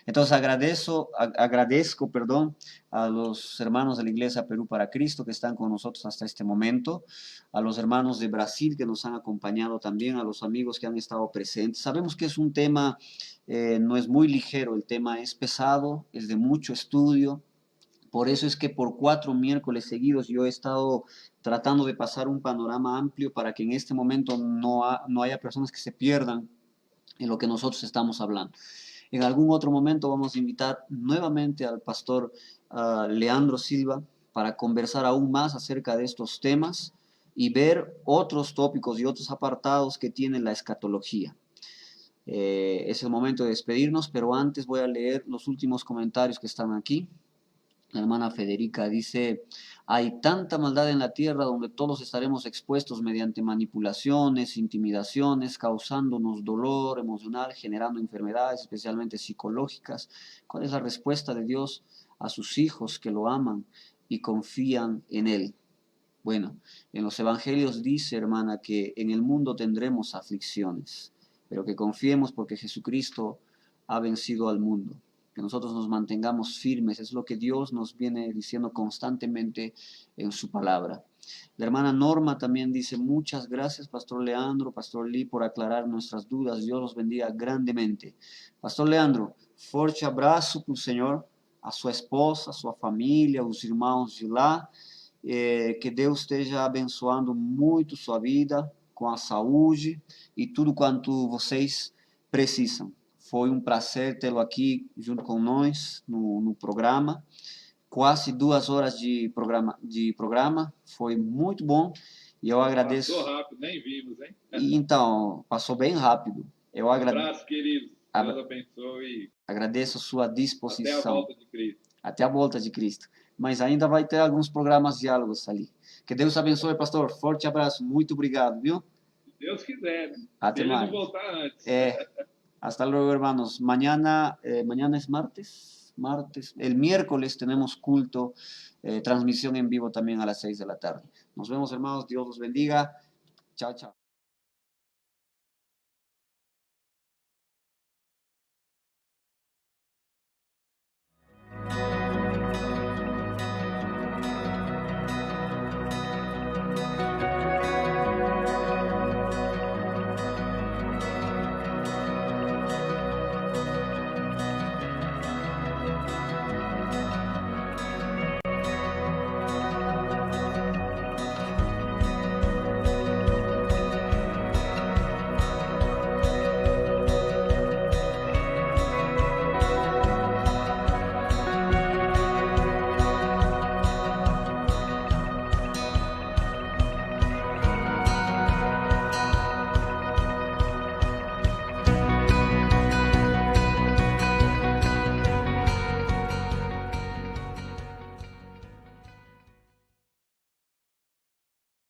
Speaker 1: Entonces agradezco, perdón, a los hermanos de la Iglesia Perú para Cristo que están con nosotros hasta este momento, a los hermanos de Brasil que nos han acompañado también, a los amigos que han estado presentes. Sabemos que es un tema, no es muy ligero, el tema es pesado, es de mucho estudio. Por eso es que por 4 miércoles seguidos yo he estado tratando de pasar un panorama amplio para que en este momento no haya personas que se pierdan en lo que nosotros estamos hablando. En algún otro momento vamos a invitar nuevamente al pastor Leandro Silva para conversar aún más acerca de estos temas y ver otros tópicos y otros apartados que tiene la escatología. Es el momento de despedirnos, pero antes voy a leer los últimos comentarios que están aquí. La hermana Federica dice, hay tanta maldad en la tierra donde todos estaremos expuestos mediante manipulaciones, intimidaciones, causándonos dolor emocional, generando enfermedades, especialmente psicológicas. ¿Cuál es la respuesta de Dios a sus hijos que lo aman y confían en Él? Bueno, en los evangelios dice, hermana, que en el mundo tendremos aflicciones, pero que confiemos porque Jesucristo ha vencido al mundo. Que nosotros nos mantengamos firmes, es lo que Dios nos viene diciendo constantemente en su palabra. La hermana Norma también dice, muchas gracias, Pastor Leandro, Pastor Lee, por aclarar nuestras dudas. Dios los bendiga grandemente. Pastor Leandro, forte abraço para o Senhor, a sua esposa, a sua família, os irmãos de lá. Que Deus esteja abençoando muito sua vida, com a saúde e tudo quanto vocês precisam. Foi um prazer tê-lo aqui junto com nós no programa. Quase 2 horas de programa. Foi muito bom. E eu agradeço.
Speaker 2: Passou rápido, nem vimos, hein?
Speaker 1: E, então, passou bem rápido. Eu
Speaker 2: abraço, queridos. Deus abençoe.
Speaker 1: Agradeço sua disposição.
Speaker 2: Até a volta de Cristo.
Speaker 1: Até a volta de Cristo. Mas ainda vai ter alguns programas diálogos ali. Que Deus abençoe, pastor. Forte abraço. Muito obrigado, viu?
Speaker 2: Se Deus quiser.
Speaker 1: Até
Speaker 2: se ele
Speaker 1: mais.
Speaker 2: não voltar antes.
Speaker 1: Hasta luego, hermanos. Mañana es martes. El miércoles tenemos culto, transmisión en vivo también a las 6 de la tarde. Nos vemos, hermanos. Dios los bendiga. Chao, chao.